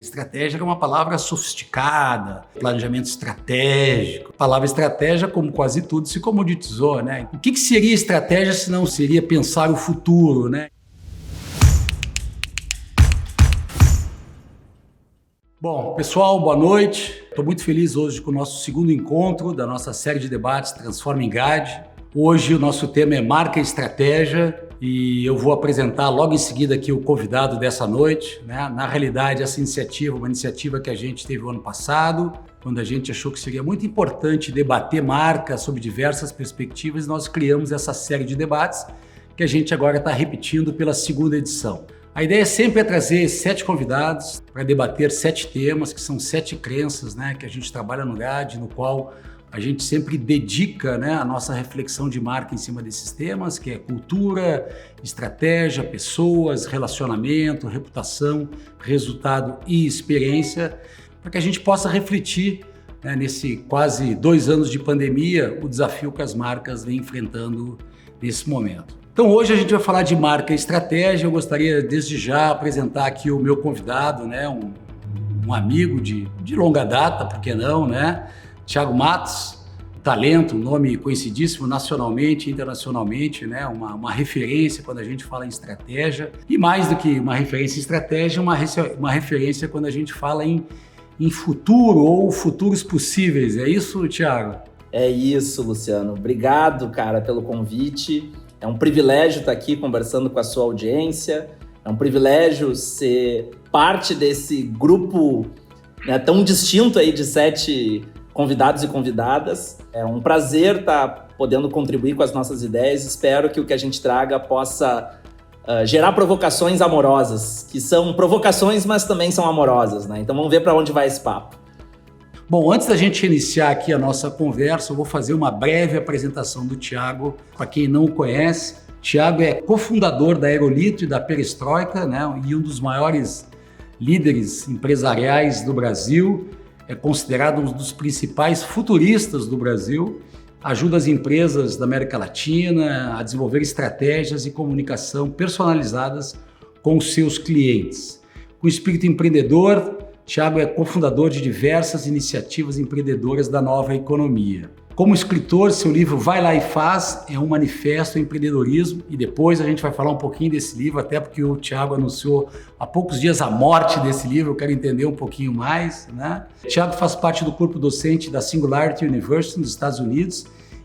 Estratégia é uma palavra sofisticada, planejamento estratégico. A palavra estratégia, como quase tudo, se comoditizou, né? O que seria estratégia se não seria pensar o futuro, né? Bom, pessoal, boa noite. Estou muito feliz hoje com o nosso segundo encontro da nossa série de debates Transforma Engage. Hoje o nosso tema é marca e estratégia e eu vou apresentar logo em seguida aqui o convidado dessa noite, né? Na realidade, essa iniciativa, uma iniciativa que a gente teve o ano passado, quando a gente achou que seria muito importante debater marca sob diversas perspectivas, nós criamos essa série de debates que a gente agora está repetindo pela segunda edição. A ideia sempre é trazer 7 convidados para debater 7 temas, que são 7 crenças, né, que a gente trabalha no GAD, no qual a gente sempre dedica, né, a nossa reflexão de marca em cima desses temas, que é cultura, estratégia, pessoas, relacionamento, reputação, resultado e experiência, para que a gente possa refletir, né, nesse quase 2 anos de pandemia, o desafio que as marcas vêm enfrentando nesse momento. Então hoje a gente vai falar de marca e estratégia. Eu gostaria desde já apresentar aqui o meu convidado, né, um amigo de longa data, por que não, né? Thiago Matos, talento, um nome conhecidíssimo nacionalmente e internacionalmente, né? Uma referência quando a gente fala em estratégia. E mais do que uma referência em estratégia, uma referência quando a gente fala em futuro ou futuros possíveis. É isso, Thiago? É isso, Luciano. Obrigado, cara, pelo convite. É um privilégio estar aqui conversando com a sua audiência. É um privilégio ser parte desse grupo, né, tão distinto aí de 7 convidados e convidadas. É um prazer estar podendo contribuir com as nossas ideias. Espero que o que a gente traga possa gerar provocações amorosas, que são provocações, mas também são amorosas, né? Então vamos ver para onde vai esse papo. Bom, antes da gente iniciar aqui a nossa conversa, eu vou fazer uma breve apresentação do Thiago. Para quem não o conhece, Thiago é cofundador da Aerolito e da Perestroika, né, e um dos maiores líderes empresariais do Brasil. É considerado um dos principais futuristas do Brasil. Ajuda as empresas da América Latina a desenvolver estratégias e comunicação personalizadas com os seus clientes. Com espírito empreendedor, Thiago é cofundador de diversas iniciativas empreendedoras da nova economia. Como escritor, seu livro Vai Lá e Faz é um manifesto ao empreendedorismo e depois a gente vai falar um pouquinho desse livro, até porque o Thiago anunciou há poucos dias a morte desse livro, eu quero entender um pouquinho mais, né? Thiago faz parte do corpo docente da Singularity University nos Estados Unidos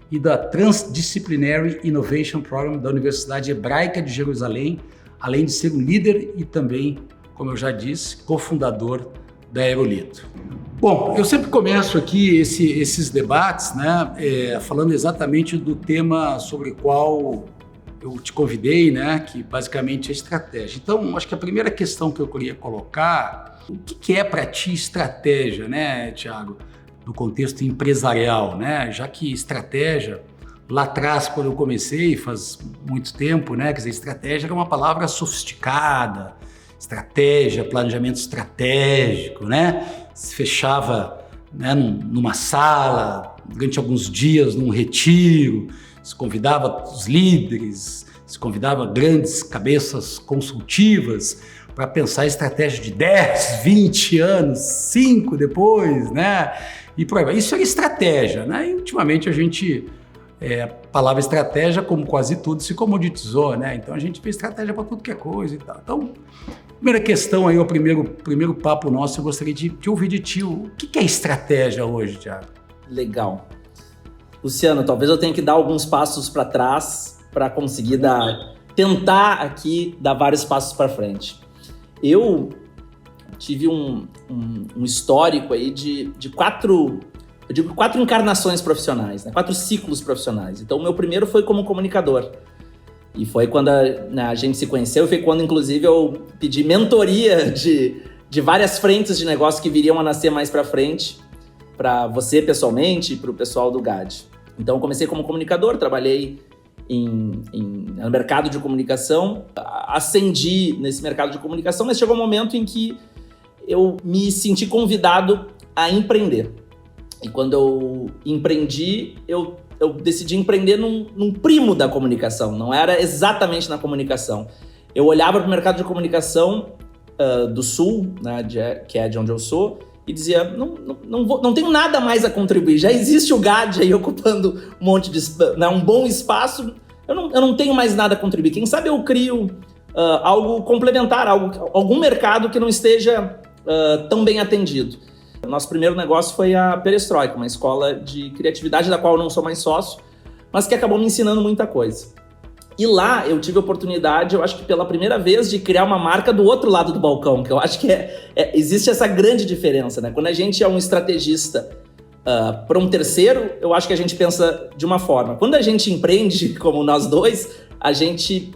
e da Transdisciplinary Innovation Program da Universidade Hebraica de Jerusalém, além de ser um líder e também, como eu já disse, cofundador da Aerolito. Bom, eu sempre começo aqui esses debates, né, falando exatamente do tema sobre o qual eu te convidei, né, que basicamente é estratégia. Então, acho que a primeira questão que eu queria colocar, o que é para ti estratégia, né, Thiago, no contexto empresarial, né, já que estratégia, lá atrás, quando eu comecei, faz muito tempo, né, quer dizer, estratégia era uma palavra sofisticada, estratégia, planejamento estratégico, né? Se fechava, né, numa sala, durante alguns dias, num retiro, se convidava os líderes, se convidava grandes cabeças consultivas para pensar a estratégia de 10, 20 anos, 5 depois, né? E por aí vai. Isso era estratégia, né? E ultimamente a palavra estratégia, como quase tudo, se comoditizou, né? Então a gente vê estratégia para tudo que é coisa e tal. Então, primeira questão aí, o primeiro papo nosso, eu gostaria de ouvir de ti. O que é estratégia hoje, Thiago? Legal. Luciano, talvez eu tenha que dar alguns passos para trás para conseguir tentar aqui dar vários passos para frente. Eu tive um histórico aí de 4 encarnações profissionais, né? 4 ciclos profissionais. Então, o meu primeiro foi como comunicador. E foi quando a gente se conheceu, foi quando, inclusive, eu pedi mentoria de várias frentes de negócio que viriam a nascer mais para frente, para você pessoalmente e para o pessoal do GAD. Então, eu comecei como comunicador, trabalhei no mercado de comunicação, ascendi nesse mercado de comunicação, mas chegou um momento em que eu me senti convidado a empreender. E quando eu empreendi, eu decidi empreender num primo da comunicação, não era exatamente na comunicação. Eu olhava para o mercado de comunicação do Sul, né, que é de onde eu sou, e dizia, não tenho nada mais a contribuir, já existe o GAD aí ocupando um monte de, né, um bom espaço, eu não tenho mais nada a contribuir. Quem sabe eu crio algo complementar, algum mercado que não esteja tão bem atendido. O nosso primeiro negócio foi a Perestroika, uma escola de criatividade da qual eu não sou mais sócio, mas que acabou me ensinando muita coisa. E lá eu tive a oportunidade, eu acho que pela primeira vez, de criar uma marca do outro lado do balcão, que eu acho que existe essa grande diferença, né? Quando a gente é um estrategista para um terceiro, eu acho que a gente pensa de uma forma. Quando a gente empreende, como nós dois,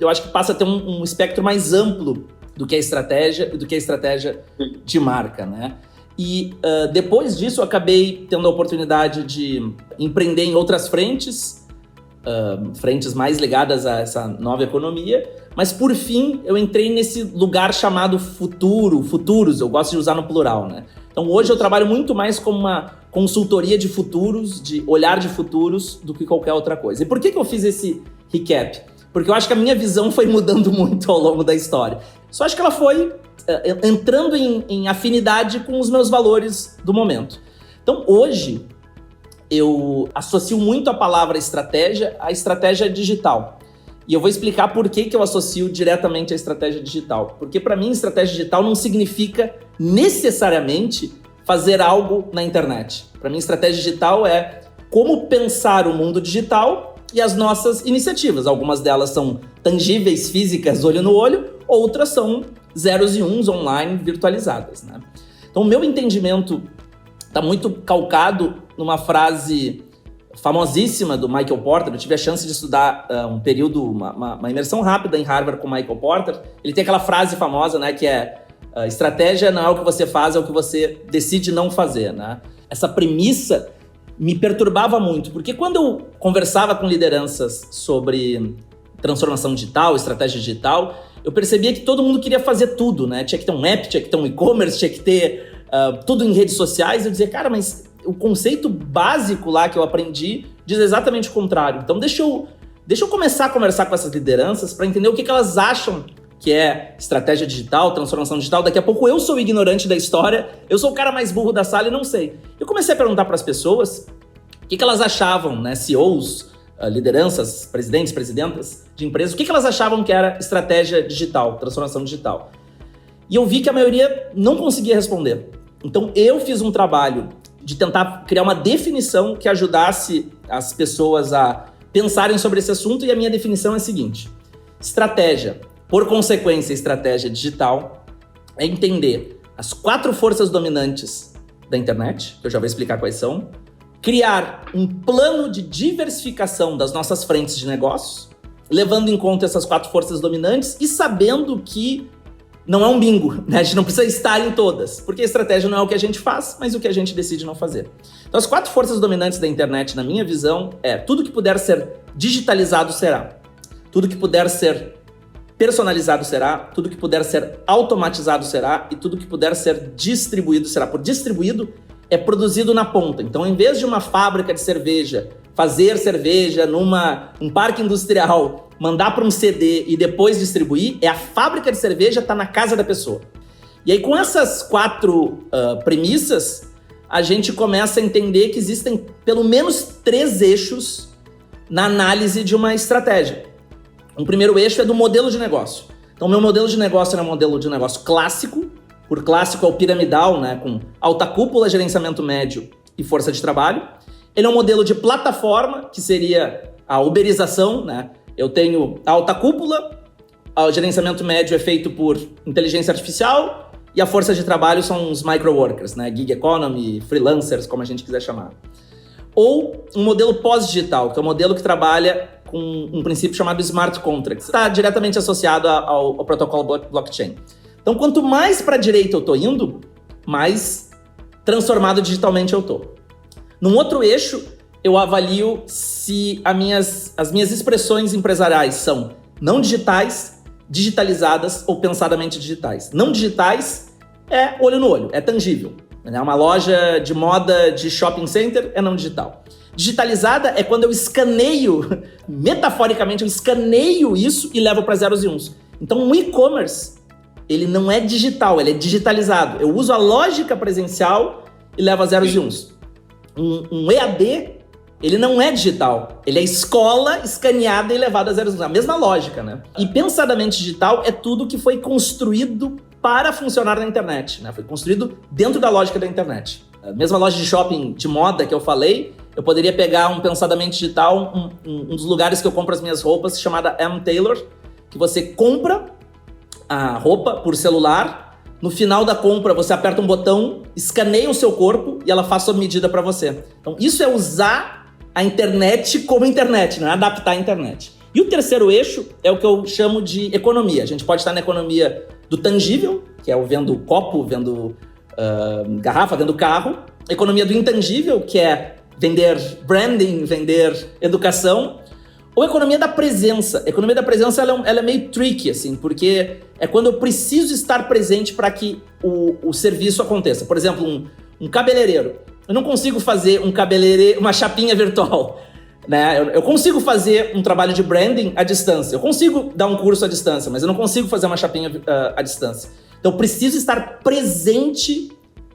eu acho que passa a ter um espectro mais amplo do que a estratégia de marca, né? E depois disso eu acabei tendo a oportunidade de empreender em outras frentes mais ligadas a essa nova economia, mas por fim eu entrei nesse lugar chamado futuros, eu gosto de usar no plural, né? Então hoje eu trabalho muito mais como uma consultoria de futuros, de olhar de futuros, do que qualquer outra coisa. E por que eu fiz esse recap? Porque eu acho que a minha visão foi mudando muito ao longo da história. Só acho que ela foi entrando em afinidade com os meus valores do momento. Então hoje eu associo muito a palavra estratégia à estratégia digital. E eu vou explicar por que eu associo diretamente à estratégia digital. Porque para mim, estratégia digital não significa necessariamente fazer algo na internet. Para mim, estratégia digital é como pensar o mundo digital e as nossas iniciativas. Algumas delas são tangíveis, físicas, olho no olho, outras são zeros e uns online virtualizadas, né? Então, o meu entendimento está muito calcado numa frase famosíssima do Michael Porter. Eu tive a chance de estudar um período, uma imersão rápida em Harvard com o Michael Porter. Ele tem aquela frase famosa, né, que é estratégia não é o que você faz, é o que você decide não fazer, né? Essa premissa me perturbava muito, porque quando eu conversava com lideranças sobre transformação digital, estratégia digital, eu percebia que todo mundo queria fazer tudo, né? Tinha que ter um app, tinha que ter um e-commerce, tinha que ter tudo em redes sociais. Eu dizia, cara, mas o conceito básico lá que eu aprendi diz exatamente o contrário. Então deixa eu começar a conversar com essas lideranças para entender o que elas acham que é estratégia digital, transformação digital. Daqui a pouco eu sou o ignorante da história, eu sou o cara mais burro da sala e não sei. Eu comecei a perguntar para as pessoas o que elas achavam, né, CEOs, lideranças, presidentes, presidentas de empresas, o que elas achavam que era estratégia digital, transformação digital. E eu vi que a maioria não conseguia responder. Então eu fiz um trabalho de tentar criar uma definição que ajudasse as pessoas a pensarem sobre esse assunto, e a minha definição é a seguinte: estratégia, por consequência, estratégia digital, é entender as 4 forças dominantes da internet, que eu já vou explicar quais são, criar um plano de diversificação das nossas frentes de negócios, levando em conta essas 4 forças dominantes e sabendo que não é um bingo, né? A gente não precisa estar em todas, porque a estratégia não é o que a gente faz, mas o que a gente decide não fazer. Então, as 4 forças dominantes da internet, na minha visão, é tudo que puder ser digitalizado será, tudo que puder ser personalizado será, tudo que puder ser automatizado será e tudo que puder ser distribuído será. Por distribuído, é produzido na ponta. Então, em vez de uma fábrica de cerveja fazer cerveja num parque industrial, mandar para um CD e depois distribuir, a fábrica de cerveja está na casa da pessoa. E aí, com essas 4 premissas, a gente começa a entender que existem pelo menos 3 eixos na análise de uma estratégia. Um primeiro eixo é do modelo de negócio. Então, meu modelo de negócio é um modelo de negócio clássico. Por clássico é o piramidal, né, com alta cúpula, gerenciamento médio e força de trabalho. Ele é um modelo de plataforma, que seria a uberização, né? Eu tenho a alta cúpula, o gerenciamento médio é feito por inteligência artificial e a força de trabalho são os microworkers, né? Gig economy, freelancers, como a gente quiser chamar. Ou um modelo pós-digital, que é um modelo que trabalha com um princípio chamado smart contracts. Está diretamente associado ao protocolo blockchain. Então, quanto mais para a direita eu estou indo, mais transformado digitalmente eu estou. Num outro eixo, eu avalio se as minhas expressões empresariais são não digitais, digitalizadas ou pensadamente digitais. Não digitais é olho no olho, é tangível. Uma loja de moda de shopping center é não digital. Digitalizada é quando eu escaneio, metaforicamente, eu escaneio isso e levo para zeros e uns. Então, um e-commerce ele não é digital, ele é digitalizado. Eu uso a lógica presencial e levo a zeros e uns. Um EAD, ele não é digital. Ele é escola escaneada e levada a zeros e uns. A mesma lógica, né? E pensadamente digital é tudo que foi construído para funcionar na internet, né? Foi construído dentro da lógica da internet. A mesma loja de shopping de moda que eu falei, eu poderia pegar um pensadamente digital, um dos lugares que eu compro as minhas roupas, chamada M. Taylor, que você compra a roupa por celular, no final da compra você aperta um botão, escaneia o seu corpo e ela faz sua medida para você. Então isso é usar a internet como internet, não é adaptar a internet. E o terceiro eixo é o que eu chamo de economia. A gente pode estar na economia do tangível, que é o vendo copo, vendo garrafa, vendo carro. A economia do intangível, que é vender branding, vender educação. Ou a economia da presença. A economia da presença ela é meio tricky, assim, porque é quando eu preciso estar presente para que o serviço aconteça. Por exemplo, um cabeleireiro. Eu não consigo fazer uma chapinha virtual. Né? Eu consigo fazer um trabalho de branding à distância. Eu consigo dar um curso à distância, mas eu não consigo fazer uma chapinha à distância. Então, eu preciso estar presente,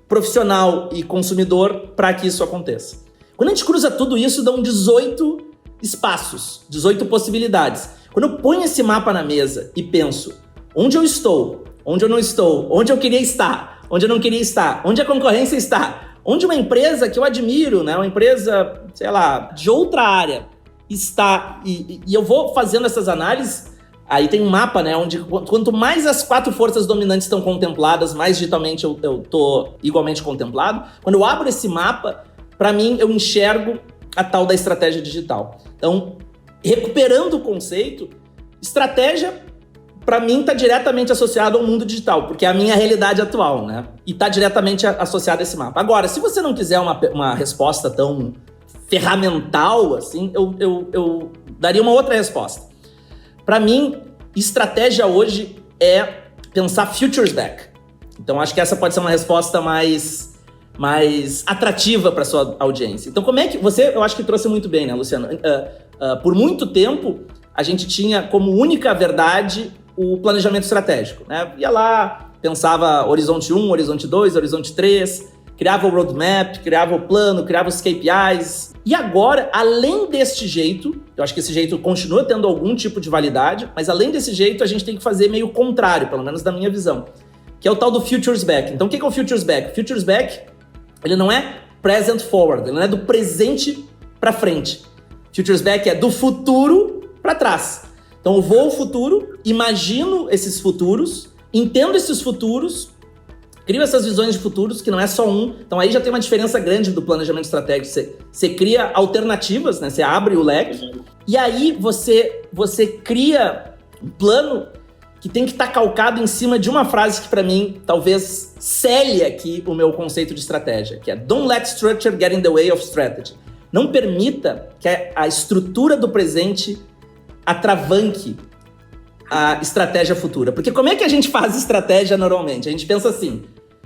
profissional e consumidor para que isso aconteça. Quando a gente cruza tudo isso, dão 18 espaços, 18 possibilidades. Quando eu ponho esse mapa na mesa e penso onde eu estou, onde eu não estou, onde eu queria estar, onde eu não queria estar, onde a concorrência está, onde uma empresa que eu admiro, né, uma empresa, sei lá, de outra área está, e eu vou fazendo essas análises, aí tem um mapa, né, onde quanto mais as 4 forças dominantes estão contempladas, mais digitalmente eu estou igualmente contemplado. Quando eu abro esse mapa, para mim, eu enxergo a tal da estratégia digital. Então, recuperando o conceito, estratégia, para mim, está diretamente associado ao mundo digital, porque é a minha realidade atual, né? E está diretamente associado a esse mapa. Agora, se você não quiser uma resposta tão ferramental, assim, eu daria uma outra resposta. Para mim, estratégia hoje é pensar futures back. Então, acho que essa pode ser uma resposta mais atrativa para sua audiência. Então, como é que... eu acho que trouxe muito bem, né, Luciano? Por muito tempo, a gente tinha como única verdade o planejamento estratégico, né? Ia lá, pensava horizonte 1, horizonte 2, horizonte 3, criava o roadmap, criava o plano, criava os KPIs. E agora, além deste jeito, eu acho que esse jeito continua tendo algum tipo de validade, mas além desse jeito, a gente tem que fazer meio contrário, pelo menos da minha visão, que é o tal do futures back. Então, o que é o futures back? Futures back, ele não é present forward, ele não é do presente para frente. Futures back é do futuro para trás. Então eu vou ao futuro, imagino esses futuros, entendo esses futuros, crio essas visões de futuros, que não é só um. Então aí já tem uma diferença grande do planejamento estratégico. Você cria alternativas, né? Você abre o leque, e aí você cria um plano que tem que estar calcado em cima de uma frase que, para mim, talvez cele aqui o meu conceito de estratégia, que é Don't let structure get in the way of strategy. Não permita que a estrutura do presente atravanque a estratégia futura. Porque como é que a gente faz estratégia normalmente? A gente pensa assim,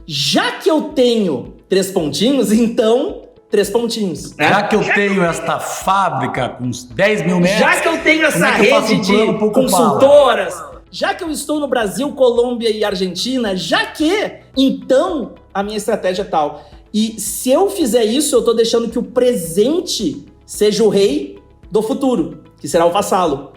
já que eu tenho 3 pontinhos, então 3 pontinhos. Né? Já que eu tenho esta fábrica com uns 10 mil metros... Já que eu tenho essa rede de consultoras... Já que eu estou no Brasil, Colômbia e Argentina, já que, então, a minha estratégia é tal. E se eu fizer isso, eu estou deixando que o presente seja o rei do futuro, que será o vassalo.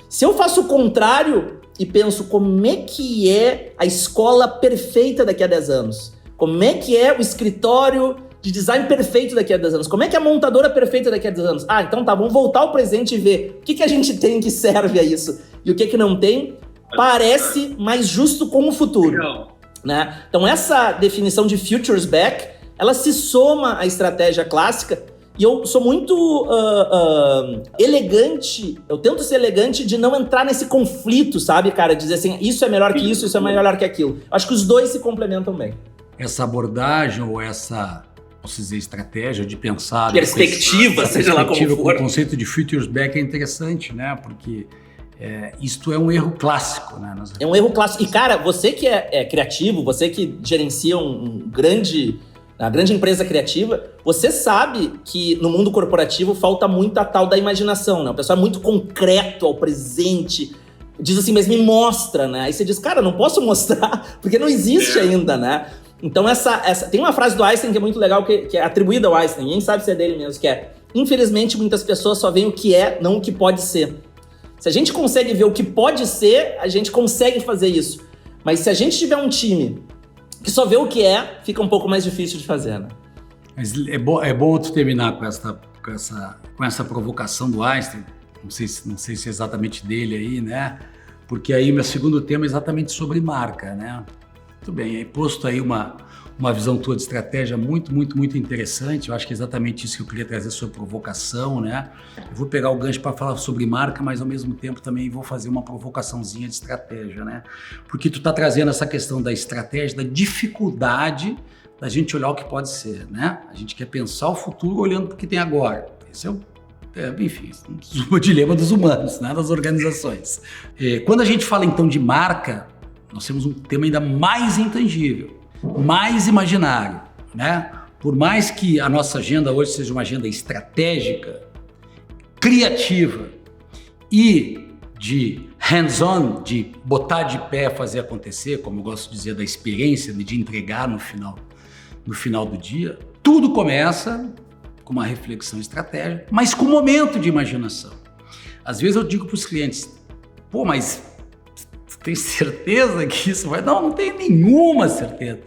Se eu faço o contrário e penso como é que é a escola perfeita daqui a 10 anos, como é que é o escritório de design perfeito daqui a 10 anos, como é que é a montadora perfeita daqui a 10 anos? Ah, então tá, vamos voltar ao presente e ver o que a gente tem que serve a isso e o que não tem. Parece mais justo com o futuro, né? Então essa definição de futures back, ela se soma à estratégia clássica e eu sou muito elegante, eu tento ser elegante de não entrar nesse conflito, sabe, cara? Dizer assim, isso é melhor que isso é melhor que aquilo. Acho que os dois se complementam bem. Essa abordagem ou essa, posso dizer, estratégia de pensar... Perspectiva, seja lá como for. O conceito de futures back é interessante, né? Porque... isto é um erro clássico, né? É um erro clássico. E, cara, você que é criativo, você que gerencia uma grande empresa criativa, você sabe que no mundo corporativo falta muito a tal da imaginação, né? O pessoal é muito concreto ao presente, diz assim, mas me mostra, né? Aí você diz, cara, não posso mostrar, porque não existe ainda, né? Então tem uma frase do Einstein que é muito legal, que é atribuída ao Einstein, ninguém sabe se é dele mesmo, que é: infelizmente, muitas pessoas só veem o que é, não o que pode ser. Se a gente consegue ver o que pode ser, a gente consegue fazer isso. Mas se a gente tiver um time que só vê o que é, fica um pouco mais difícil de fazer, né? Mas é bom tu terminar com essa provocação do Einstein, não sei se é exatamente dele aí, né? Porque aí meu segundo tema é exatamente sobre marca, né? Muito bem, aí posto aí uma visão tua de estratégia muito interessante. Eu acho que é exatamente isso que eu queria trazer, sobre provocação, né? Eu vou pegar o gancho para falar sobre marca, mas ao mesmo tempo também vou fazer uma provocaçãozinha de estratégia, né? Porque tu tá trazendo essa questão da estratégia, da dificuldade da gente olhar o que pode ser, né? A gente quer pensar o futuro olhando para o que tem agora. Esse é enfim, o dilema dos humanos, né? Das organizações. Quando a gente fala então de marca, nós temos um tema ainda mais intangível, mais imaginário, né? Por mais que a nossa agenda hoje seja uma agenda estratégica, criativa e de hands-on, de botar de pé, fazer acontecer, como eu gosto de dizer, da experiência, de entregar no final do dia, tudo começa com uma reflexão estratégica, mas com um momento de imaginação. Às vezes eu digo para os clientes, pô, mas tem certeza que isso vai? Não tenho nenhuma certeza.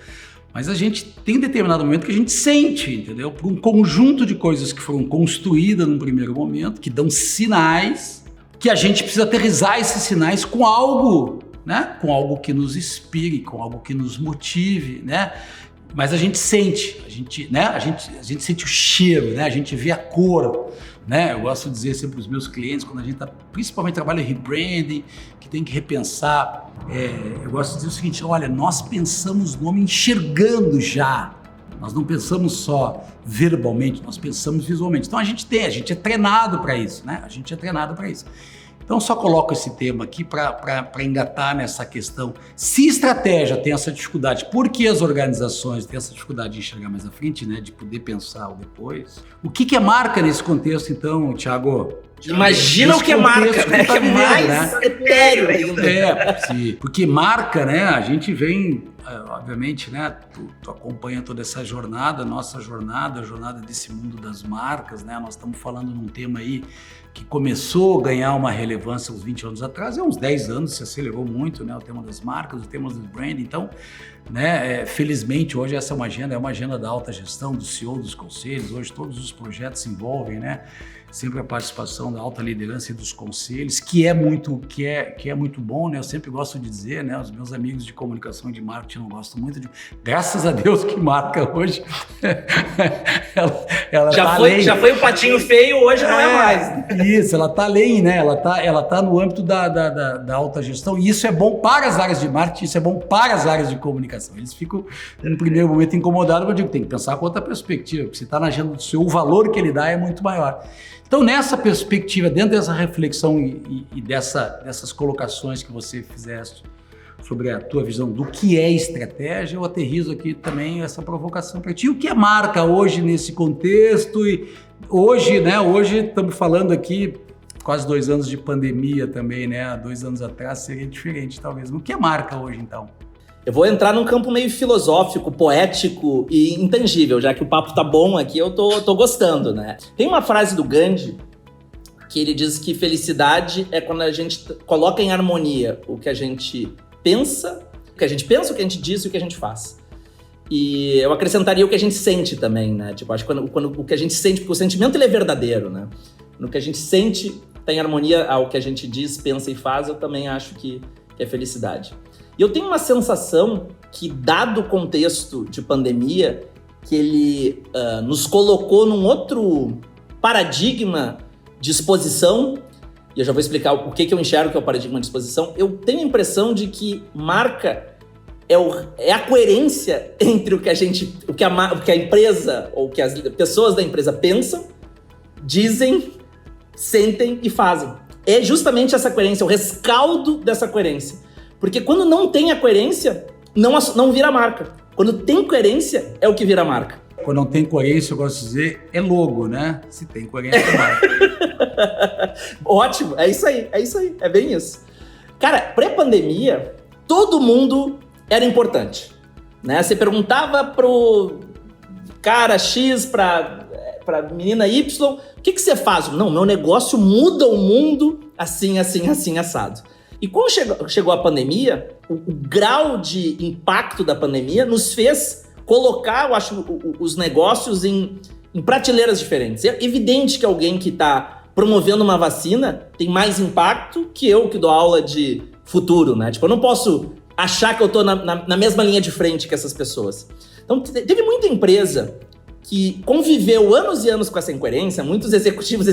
Mas a gente tem determinado momento que a gente sente, entendeu? Por um conjunto de coisas que foram construídas num primeiro momento, que dão sinais, que a gente precisa aterrissar esses sinais com algo, né? Com algo que nos inspire, com algo que nos motive, né? Mas a gente sente, a gente sente o cheiro, né? A gente vê a cor, né? Eu gosto de dizer sempre para os meus clientes, quando a gente principalmente trabalha em rebranding, que tem que repensar, eu gosto de dizer o seguinte: olha, nós pensamos no nome enxergando já, nós não pensamos só verbalmente, nós pensamos visualmente. Então a gente é treinado para isso, né? A gente é treinado para isso. Então, só coloco esse tema aqui para engatar nessa questão. Se estratégia tem essa dificuldade, por que as organizações têm essa dificuldade de enxergar mais à frente, né, de poder pensar o depois? O que é marca nesse contexto, então, Thiago? Imagina o que é marca, né? Que é mais etéreo ainda. Sim. Porque marca, né, a gente vem, obviamente, né, tu acompanha toda essa jornada, nossa jornada, a jornada desse mundo das marcas, né? Nós estamos falando num tema aí que começou a ganhar uma relevância uns 20 anos atrás, uns 10 anos se acelerou muito, né, o tema das marcas, o tema do brand. Então, né, felizmente hoje essa é uma agenda da alta gestão, do CEO, dos conselhos. Hoje todos os projetos envolvem, né, sempre a participação da alta liderança e dos conselhos, que é muito bom, né? Eu sempre gosto de dizer, né, os meus amigos de comunicação e de marketing não gostam muito de, graças a Deus que marca hoje, ela já foi o patinho feio, hoje não é mais. Isso, ela está além, né? Ela tá no âmbito da alta gestão, e isso é bom para as áreas de marketing, isso é bom para as áreas de comunicação. Eles ficam, no primeiro momento, incomodados, mas eu digo, tem que pensar com outra perspectiva, porque se está na agenda do seu, o valor que ele dá é muito maior. Então, nessa perspectiva, dentro dessa reflexão e dessas colocações que você fizeste sobre a tua visão do que é estratégia, eu aterrizo aqui também essa provocação para ti. O que é marca hoje nesse contexto? E hoje, né? Hoje estamos falando aqui, quase 2 anos de pandemia também, né? Há 2 anos atrás seria diferente, talvez. O que é marca hoje, então? Eu vou entrar num campo meio filosófico, poético e intangível, já que o papo tá bom aqui, eu tô gostando, né? Tem uma frase do Gandhi que ele diz que felicidade é quando a gente coloca em harmonia o que a gente pensa, o que a gente diz e o que a gente faz. E eu acrescentaria o que a gente sente também, né? Tipo, acho que quando o que a gente sente, porque o sentimento ele é verdadeiro, né? No que a gente sente tem harmonia ao que a gente diz, pensa e faz, eu também acho que é felicidade. E eu tenho uma sensação que, dado o contexto de pandemia, que ele nos colocou num outro paradigma de exposição, e eu já vou explicar o que eu enxergo que é o paradigma de exposição. Eu tenho a impressão de que marca é a coerência entre o que a empresa ou que as pessoas da empresa pensam, dizem, sentem e fazem. É justamente essa coerência, o rescaldo dessa coerência. Porque quando não tem a coerência, não vira marca. Quando tem coerência, é o que vira marca. Quando não tem coerência, eu gosto de dizer, é logo, né? Se tem coerência, é marca. Ótimo, é isso aí, é bem isso. Cara, pré-pandemia, todo mundo era importante, né? Você perguntava pro cara X, pra menina Y, o que você faz? Não, meu negócio muda o mundo assim, assado. E quando chegou a pandemia, o grau de impacto da pandemia nos fez colocar, eu acho, os negócios em prateleiras diferentes. É evidente que alguém que está promovendo uma vacina tem mais impacto que eu, que dou aula de futuro, né? Tipo, eu não posso achar que eu tô na mesma linha de frente que essas pessoas. Então, teve muita empresa que conviveu anos e anos com essa incoerência, muitos executivos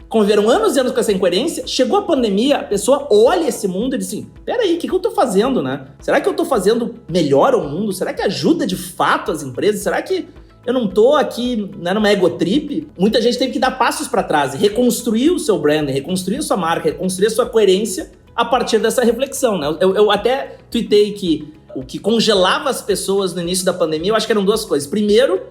conviveram anos e anos com essa incoerência, chegou a pandemia, a pessoa olha esse mundo e diz assim, peraí, o que eu tô fazendo, né? Será que eu tô fazendo melhor ao mundo? Será que ajuda de fato as empresas? Será que eu não tô aqui, né, numa egotrip? Muita gente teve que dar passos para trás e reconstruir o seu branding, reconstruir a sua marca, reconstruir a sua coerência a partir dessa reflexão, né? Eu até tuitei que o que congelava as pessoas no início da pandemia, eu acho que eram duas coisas. Primeiro,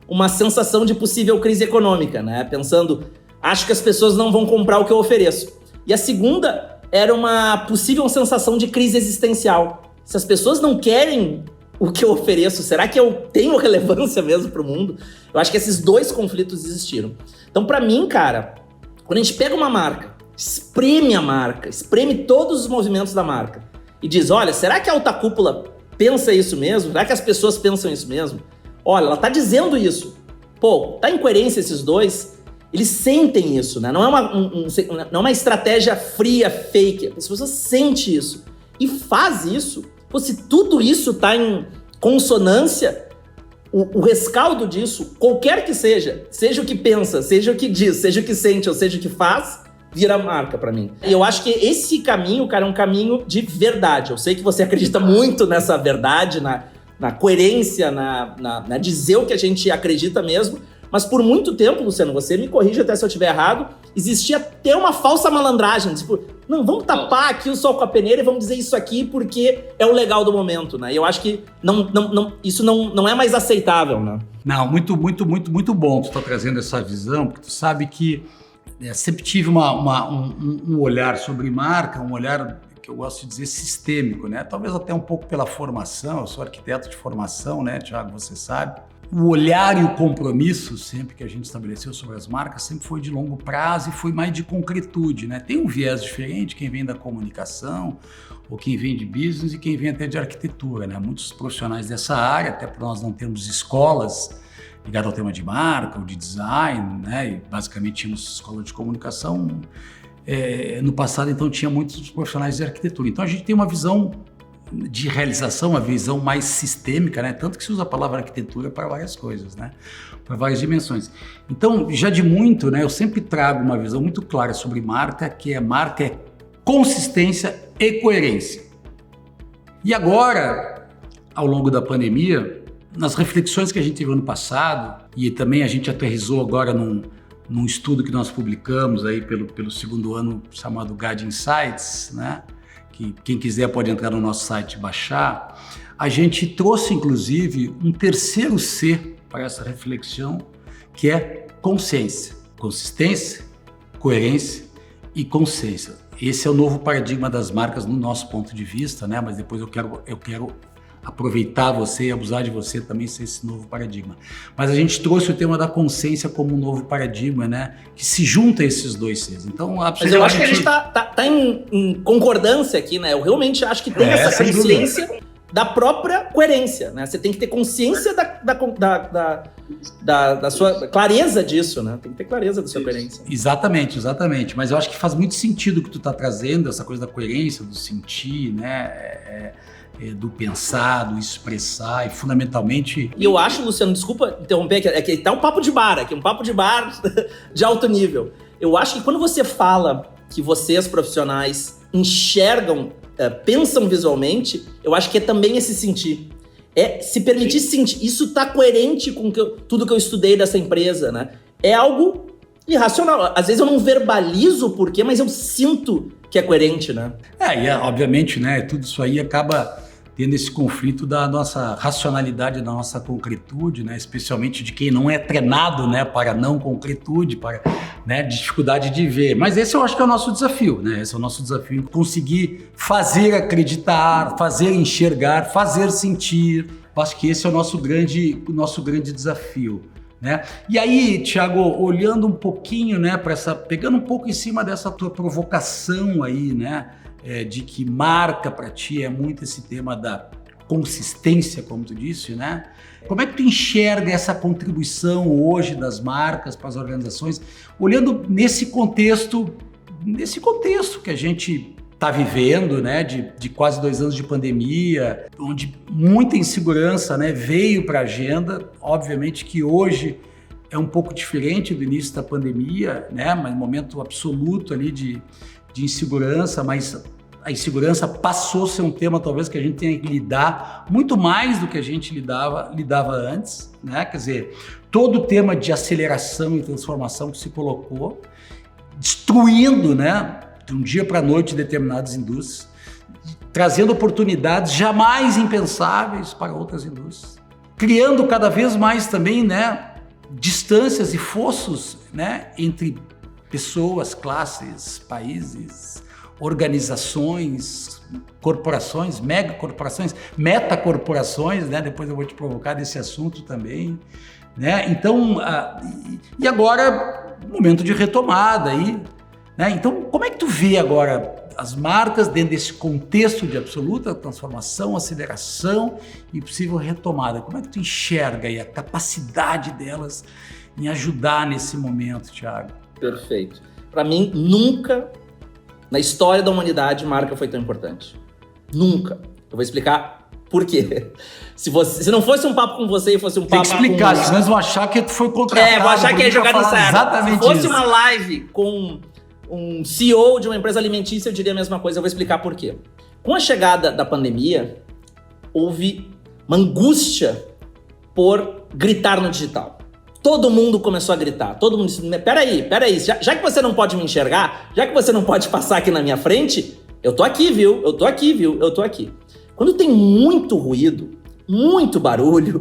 uma sensação de possível crise econômica, né? Pensando, acho que as pessoas não vão comprar o que eu ofereço. E a segunda era uma possível sensação de crise existencial. Se as pessoas não querem o que eu ofereço, será que eu tenho relevância mesmo para o mundo? Eu acho que esses dois conflitos existiram. Então, para mim, cara, quando a gente pega uma marca, espreme a marca, espreme todos os movimentos da marca e diz, olha, será que a alta cúpula pensa isso mesmo? Será que as pessoas pensam isso mesmo? Olha, ela tá dizendo isso. Pô, tá em coerência esses dois? Eles sentem isso, né? Não é não é uma estratégia fria, fake. As pessoas sentem isso e faz isso. Pô, se tudo isso tá em consonância, o rescaldo disso, qualquer que seja o que pensa, seja o que diz, seja o que sente ou seja o que faz, vira marca pra mim. E eu acho que esse caminho, cara, é um caminho de verdade. Eu sei que você acredita muito nessa verdade, na coerência, na dizer o que a gente acredita mesmo, mas por muito tempo, Luciano, você me corrige até se eu estiver errado, existia até uma falsa malandragem, tipo, não, vamos tapar aqui o sol com a peneira e vamos dizer isso aqui porque é o legal do momento, né? E eu acho que isso não é mais aceitável, né? Não, muito bom tu tá trazendo essa visão, porque tu sabe que sempre tive um olhar sobre marca, um olhar que eu gosto de dizer sistêmico, né? Talvez até um pouco pela formação, eu sou arquiteto de formação, né, Thiago, você sabe. O olhar e o compromisso sempre que a gente estabeleceu sobre as marcas sempre foi de longo prazo e foi mais de concretude, né? Tem um viés diferente, quem vem da comunicação, ou quem vem de business e quem vem até de arquitetura, né? Muitos profissionais dessa área, até porque nós não temos escolas ligadas ao tema de marca ou de design, né? E basicamente tínhamos escola de comunicação. No passado, então, tinha muitos profissionais de arquitetura. Então, a gente tem uma visão de realização, uma visão mais sistêmica, né? Tanto que se usa a palavra arquitetura para várias coisas, né? Para várias dimensões. Então, já de muito, né? Eu sempre trago uma visão muito clara sobre marca, que marca é consistência e coerência. E agora, ao longo da pandemia, nas reflexões que a gente teve ano passado, e também a gente aterrissou agora num estudo que nós publicamos aí pelo segundo ano, chamado Guide Insights, né? Que quem quiser pode entrar no nosso site e baixar. A gente trouxe, inclusive, um terceiro C para essa reflexão, que é consciência. Consistência, coerência e consciência. Esse é o novo paradigma das marcas no nosso ponto de vista, né? Mas depois eu quero aproveitar você e abusar de você também ser esse novo paradigma. Mas a gente trouxe o tema da consciência como um novo paradigma, né? Que se junta a esses dois Cs. Então, mas eu acho que a gente tá em concordância aqui, né? Eu realmente acho que tem essa consciência da própria coerência, né? Você tem que ter consciência da sua clareza disso, né? Tem que ter clareza da sua coerência. Exatamente. Mas eu acho que faz muito sentido o que tu tá trazendo, essa coisa da coerência, do sentir, né? Do pensar, do expressar e fundamentalmente... E eu acho, Luciano, desculpa interromper, é que tá um papo de bar aqui, um papo de bar de alto nível. Eu acho que quando você fala que vocês, profissionais, enxergam, pensam visualmente, eu acho que é também esse sentir. É se permitir sentir. Isso tá coerente com tudo que eu estudei dessa empresa, né? É algo irracional. Às vezes eu não verbalizo o porquê, mas eu sinto que é coerente, né? E obviamente, né, tudo isso aí acaba tendo esse conflito da nossa racionalidade, da nossa concretude, né? Especialmente de quem não é treinado, né, para não concretude, para, né, dificuldade de ver. Mas esse eu acho que é o nosso desafio, né? Esse é o nosso desafio, conseguir fazer acreditar, fazer enxergar, fazer sentir. Eu acho que esse é o nosso grande desafio, né? E aí, Thiago, olhando um pouquinho, né, pegando um pouco em cima dessa tua provocação aí, né, de que marca para ti é muito esse tema da consistência, como tu disse, né? Como é que tu enxerga essa contribuição hoje das marcas para as organizações, olhando nesse contexto que a gente está vivendo, né, de quase 2 anos de pandemia, onde muita insegurança, né, veio para a agenda. Obviamente que hoje é um pouco diferente do início da pandemia, né, mas momento absoluto ali de insegurança, mas a insegurança passou a ser um tema talvez que a gente tenha que lidar muito mais do que a gente lidava antes, né? Quer dizer, todo o tema de aceleração e transformação que se colocou, destruindo, né, de um dia para a noite determinadas indústrias, trazendo oportunidades jamais impensáveis para outras indústrias, criando cada vez mais também, né, distâncias e fossos, né, entre pessoas, classes, países, organizações, corporações, megacorporações, metacorporações, né? Depois eu vou te provocar desse assunto também, né? Então, e agora, momento de retomada aí, né? Então, como é que tu vê agora as marcas dentro desse contexto de absoluta transformação, aceleração e possível retomada? Como é que tu enxerga aí a capacidade delas em ajudar nesse momento, Thiago? Perfeito. Para mim, nunca na história da humanidade marca foi tão importante. Nunca. Eu vou explicar por quê. Se não fosse um papo com você e fosse um papo com... Tem que explicar, senão eles vão achar que tu foi contratado. Vou achar que é jogado certo. Exatamente. Se fosse uma live com um CEO de uma empresa alimentícia, eu diria a mesma coisa. Eu vou explicar por quê. Com a chegada da pandemia, houve uma angústia por gritar no digital. Todo mundo começou a gritar, todo mundo disse, peraí, já que você não pode me enxergar, já que você não pode passar aqui na minha frente, eu tô aqui, viu? Eu tô aqui. Quando tem muito ruído, muito barulho,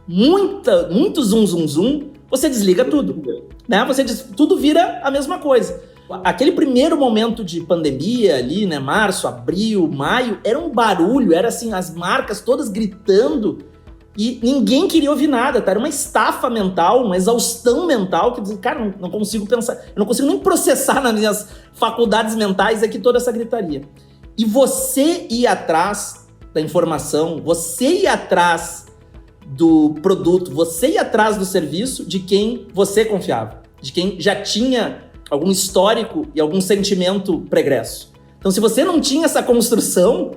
muito zoom, você desliga tudo, né? Tudo vira a mesma coisa. Aquele primeiro momento de pandemia ali, né, março, abril, maio, era um barulho, era assim, as marcas todas gritando, e ninguém queria ouvir nada, tá? Era uma estafa mental, uma exaustão mental, que dizia, cara, não consigo pensar, eu não consigo nem processar nas minhas faculdades mentais aqui toda essa gritaria. E você ir atrás da informação, você ir atrás do produto, você ir atrás do serviço de quem você confiava, de quem já tinha algum histórico e algum sentimento pregresso. Então, se você não tinha essa construção,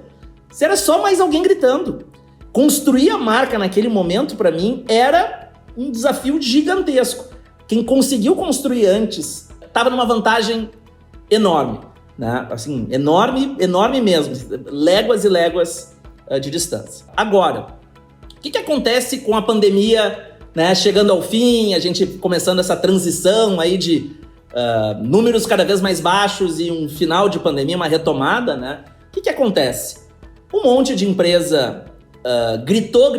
você era só mais alguém gritando. Construir a marca naquele momento, para mim, era um desafio gigantesco. Quem conseguiu construir antes estava numa vantagem enorme, né? Assim, enorme mesmo. Léguas e léguas de distância. Agora, o que acontece com a pandemia, né, chegando ao fim, a gente começando essa transição aí de números cada vez mais baixos e um final de pandemia, uma retomada, né? O que acontece? Um monte de empresa gritou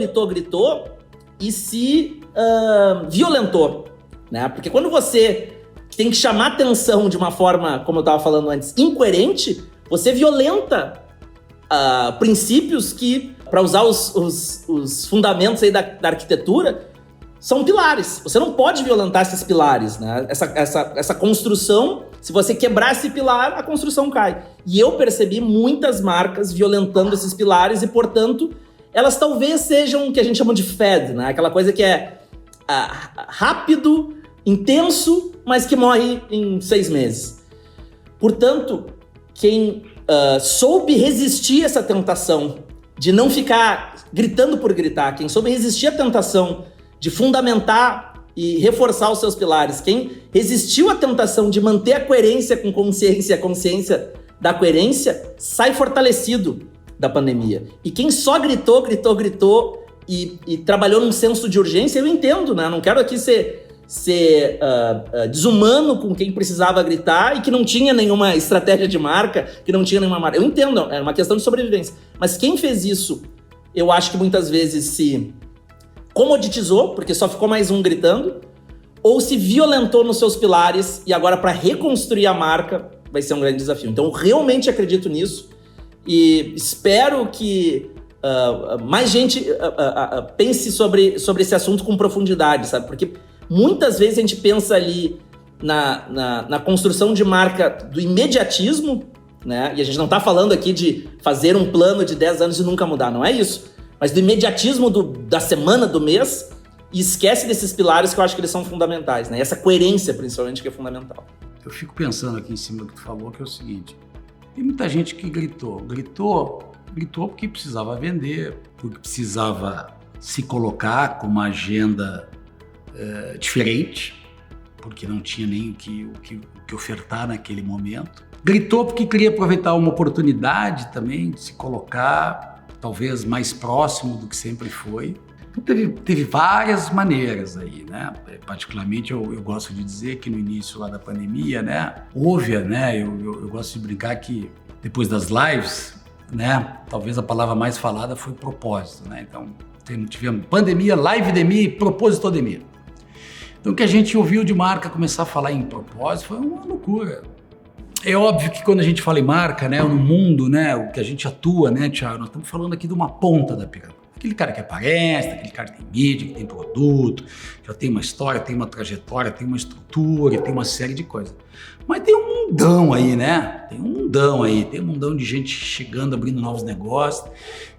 e se violentou, né? Porque quando você tem que chamar atenção de uma forma, como eu estava falando antes, incoerente, você violenta princípios que, para usar os fundamentos aí da arquitetura, são pilares. Você não pode violentar esses pilares, né? Essa construção, se você quebrar esse pilar, a construção cai. E eu percebi muitas marcas violentando esses pilares e, portanto, elas talvez sejam o que a gente chama de fad, né? Aquela coisa que é rápido, intenso, mas que morre em 6 meses. Portanto, quem soube resistir essa tentação de não ficar gritando por gritar, quem soube resistir à tentação de fundamentar e reforçar os seus pilares, quem resistiu à tentação de manter a coerência com consciência, a consciência da coerência, sai fortalecido da pandemia. E quem só gritou e trabalhou num senso de urgência, eu entendo, né? Não quero aqui ser ser desumano com quem precisava gritar e que não tinha nenhuma estratégia de marca, que não tinha nenhuma marca. Eu entendo, é uma questão de sobrevivência. Mas quem fez isso, eu acho que muitas vezes se comoditizou, porque só ficou mais um gritando, ou se violentou nos seus pilares e agora para reconstruir a marca vai ser um grande desafio. Então eu realmente acredito nisso e espero que mais gente pense sobre esse assunto com profundidade, sabe? Porque muitas vezes a gente pensa ali na construção de marca do imediatismo, né? E a gente não está falando aqui de fazer um plano de 10 anos e nunca mudar, não é isso. Mas do imediatismo da semana, do mês, e esquece desses pilares que eu acho que eles são fundamentais, né? E essa coerência, principalmente, que é fundamental. Eu fico pensando aqui em cima do que tu falou, que é o seguinte. Tem muita gente que gritou porque precisava vender, porque precisava se colocar com uma agenda diferente, porque não tinha nem o que ofertar naquele momento. Gritou porque queria aproveitar uma oportunidade também de se colocar talvez mais próximo do que sempre foi. Então teve várias maneiras aí, né? Particularmente eu gosto de dizer que no início lá da pandemia, né, houve, né, eu gosto de brincar que depois das lives, né, talvez a palavra mais falada foi propósito, né? Então tivemos pandemia, live-demia e propósito-demia. Então o que a gente ouviu de marca começar a falar em propósito foi uma loucura. É óbvio que quando a gente fala em marca, né, no mundo, né, o que a gente atua, né, Thiago, nós estamos falando aqui de uma ponta da pirâmide. Aquele cara que aparece, aquele cara que tem mídia, que tem produto, já tem uma história, tem uma trajetória, tem uma estrutura, tem uma série de coisas. Mas tem um mundão aí, né? Tem um mundão de gente chegando, abrindo novos negócios,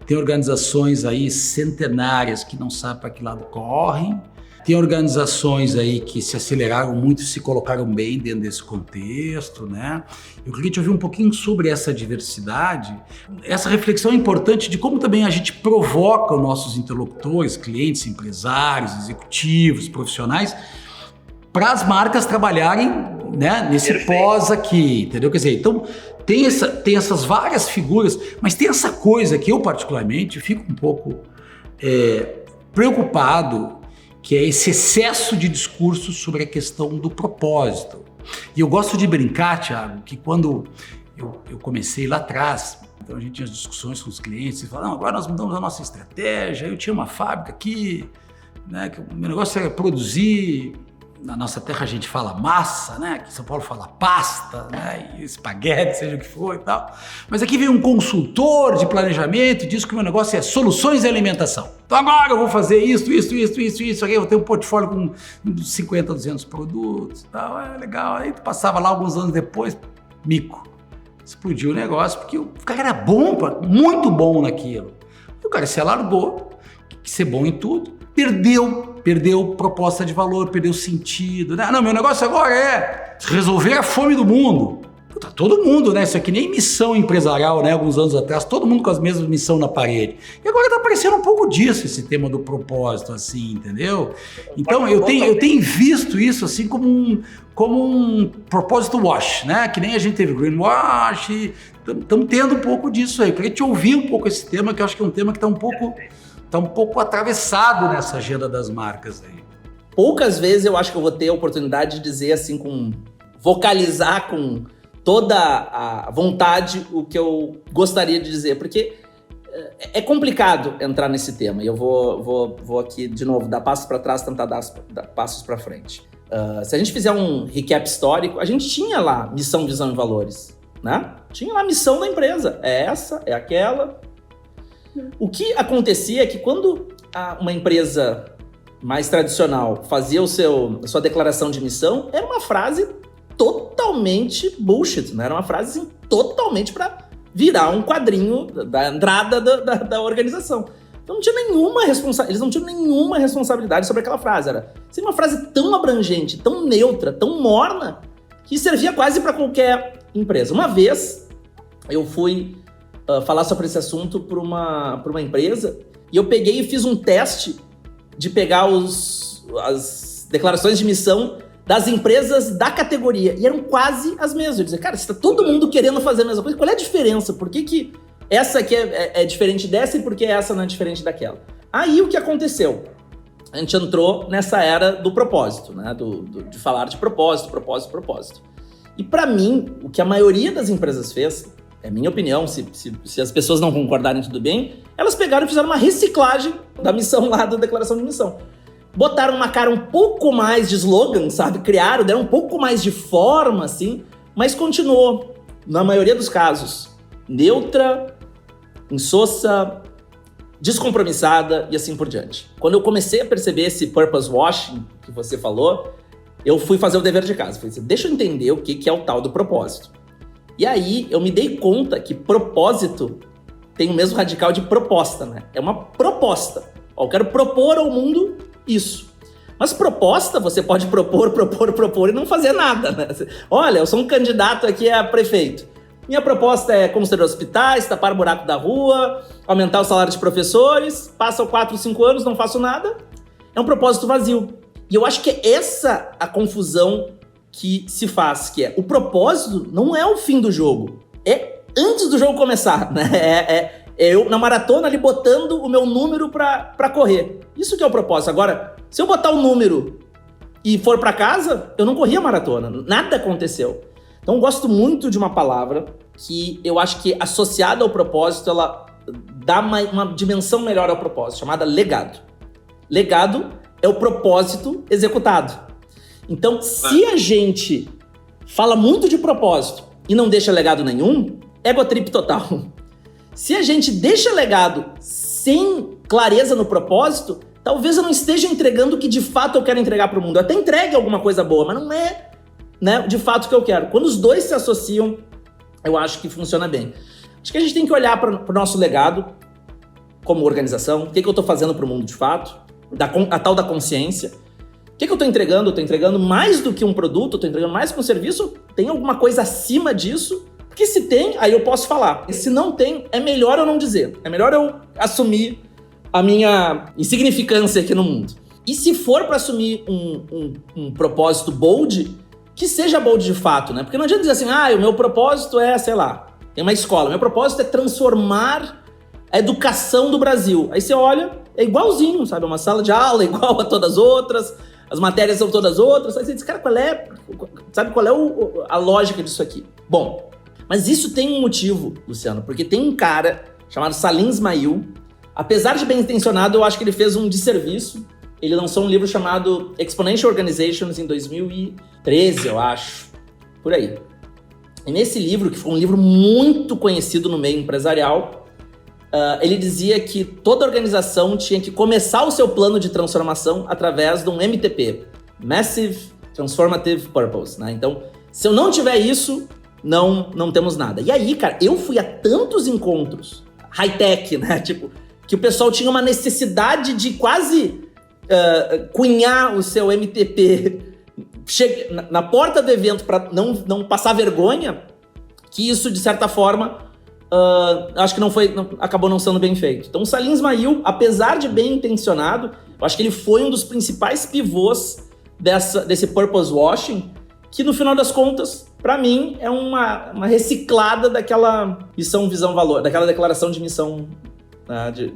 tem organizações aí centenárias que não sabem para que lado correm, tem organizações aí que se aceleraram muito e se colocaram bem dentro desse contexto, né? Eu queria te ouvir um pouquinho sobre essa diversidade. Essa reflexão é importante de como também a gente provoca os nossos interlocutores, clientes, empresários, executivos, profissionais, para as marcas trabalharem, né, nesse pós aqui, entendeu? Quer dizer, então tem essas várias figuras, mas tem essa coisa que eu particularmente fico um pouco preocupado, que é esse excesso de discurso sobre a questão do propósito. E eu gosto de brincar, Thiago, que quando eu comecei lá atrás, então a gente tinha as discussões com os clientes e falava, agora nós mudamos a nossa estratégia, eu tinha uma fábrica aqui, né, que o meu negócio era produzir, na nossa terra a gente fala massa, né, aqui em São Paulo fala pasta, né, e espaguete, seja o que for e tal. Mas aqui vem um consultor de planejamento e diz que o meu negócio é soluções e alimentação. Então agora eu vou fazer isso, aqui eu vou ter um portfólio com 50, 200 produtos e tal, legal. Aí tu passava lá alguns anos depois, mico. Explodiu o negócio, porque o cara era bom, muito bom naquilo. E o cara se alargou, quis ser bom em tudo, perdeu proposta de valor, perdeu sentido. Não, meu negócio agora é resolver a fome do mundo. Tá todo mundo, né? Isso aqui nem missão empresarial, né? Alguns anos atrás, todo mundo com as mesmas missões na parede. E agora tá aparecendo um pouco disso, esse tema do propósito, assim, entendeu? Então, eu tenho visto isso, assim, como um propósito wash, né? Que nem a gente teve greenwash, estamos tendo um pouco disso aí. Eu queria te ouvir um pouco esse tema, que eu acho que é um tema que tá um pouco atravessado nessa agenda das marcas aí. Poucas vezes eu acho que eu vou ter a oportunidade de dizer assim, vocalizar com toda a vontade o que eu gostaria de dizer, porque é complicado entrar nesse tema, e eu vou aqui de novo dar passos para trás, tentar dar passos para frente. Se a gente fizer um recap histórico, a gente tinha lá missão, visão e valores, né? Tinha lá a missão da empresa, é essa, é aquela. O que acontecia é que quando uma empresa mais tradicional fazia a sua declaração de missão, era uma frase totalmente bullshit, né? Era uma frase assim, totalmente para virar um quadrinho da entrada da organização. Então não tinha eles não tinham nenhuma responsabilidade sobre aquela frase. Era assim, uma frase tão abrangente, tão neutra, tão morna, que servia quase para qualquer empresa. Uma vez eu fui falar sobre esse assunto para uma empresa e eu peguei e fiz um teste de pegar as declarações de missão das empresas da categoria, e eram quase as mesmas. Eu dizia, cara, se tá todo mundo querendo fazer a mesma coisa, qual é a diferença? Por que essa aqui é diferente dessa e por que essa não é diferente daquela? Aí o que aconteceu? a gente entrou nessa era do propósito, né? De falar de propósito. E para mim, o que a maioria das empresas fez, é minha opinião, se as pessoas não concordarem, tudo bem, elas pegaram e fizeram uma reciclagem da missão lá, da declaração de missão. Botaram uma cara um pouco mais de slogan, sabe? Deram um pouco mais de forma, assim, mas continuou, na maioria dos casos, neutra, insossa, descompromissada e assim por diante. Quando eu comecei a perceber esse purpose washing que você falou, eu fui fazer o dever de casa. Falei assim, deixa eu entender o que é o tal do propósito. E aí eu me dei conta que propósito tem o mesmo radical de proposta, né? É uma proposta. Ó, eu quero propor ao mundo isso. Mas proposta, você pode propor e não fazer nada, né? Olha, eu sou um candidato aqui a prefeito. Minha proposta é construir hospitais, tapar o buraco da rua, aumentar o salário de professores, passam 4, 5 anos, não faço nada. É um propósito vazio. E eu acho que é essa a confusão que se faz, que é o propósito não é o fim do jogo, é antes do jogo começar, né? É eu na maratona ali botando o meu número pra correr. Isso que é o propósito. Agora, se eu botar o número e for pra casa, eu não corri a maratona, nada aconteceu. Então eu gosto muito de uma palavra que eu acho que associada ao propósito, ela dá uma dimensão melhor ao propósito, chamada legado. Legado é o propósito executado. Então, se a gente fala muito de propósito e não deixa legado nenhum, egotrip total. Se a gente deixa legado sem clareza no propósito, talvez eu não esteja entregando o que de fato eu quero entregar para o mundo. Eu até entregue alguma coisa boa, mas não é, né, de fato o que eu quero. Quando os dois se associam, eu acho que funciona bem. Acho que a gente tem que olhar para o nosso legado como organização. O que eu estou fazendo para o mundo de fato? A tal da consciência. O que eu estou entregando? Eu estou entregando mais do que um produto? Eu estou entregando mais que um serviço? Tem alguma coisa acima disso? Porque se tem, aí eu posso falar. E se não tem, é melhor eu não dizer. É melhor eu assumir a minha insignificância aqui no mundo. E se for para assumir um propósito bold, que seja bold de fato, né? Porque não adianta dizer assim, o meu propósito é, sei lá, tem uma escola. Meu propósito é transformar a educação do Brasil. Aí você olha, é igualzinho, sabe? É uma sala de aula igual a todas as outras, as matérias são todas outras. Aí você diz, cara, qual é a lógica disso aqui? Bom, mas isso tem um motivo, Luciano, porque tem um cara chamado Salim Ismail. Apesar de bem intencionado, eu acho que ele fez um desserviço. Ele lançou um livro chamado Exponential Organizations em 2013, eu acho, por aí. E nesse livro, que foi um livro muito conhecido no meio empresarial, ele dizia que toda organização tinha que começar o seu plano de transformação através de um MTP, Massive Transformative Purpose, né? Então, se eu não tiver isso, não temos nada. E aí, cara, eu fui a tantos encontros high-tech, né? Tipo, que o pessoal tinha uma necessidade de quase cunhar o seu MTP na porta do evento para não passar vergonha, que isso, de certa forma, acho que acabou não sendo bem feito. Então, o Salim Ismail, apesar de bem intencionado, eu acho que ele foi um dos principais pivôs desse purpose washing, que no final das contas, para mim, é uma reciclada daquela missão, visão, valor, daquela declaração de missão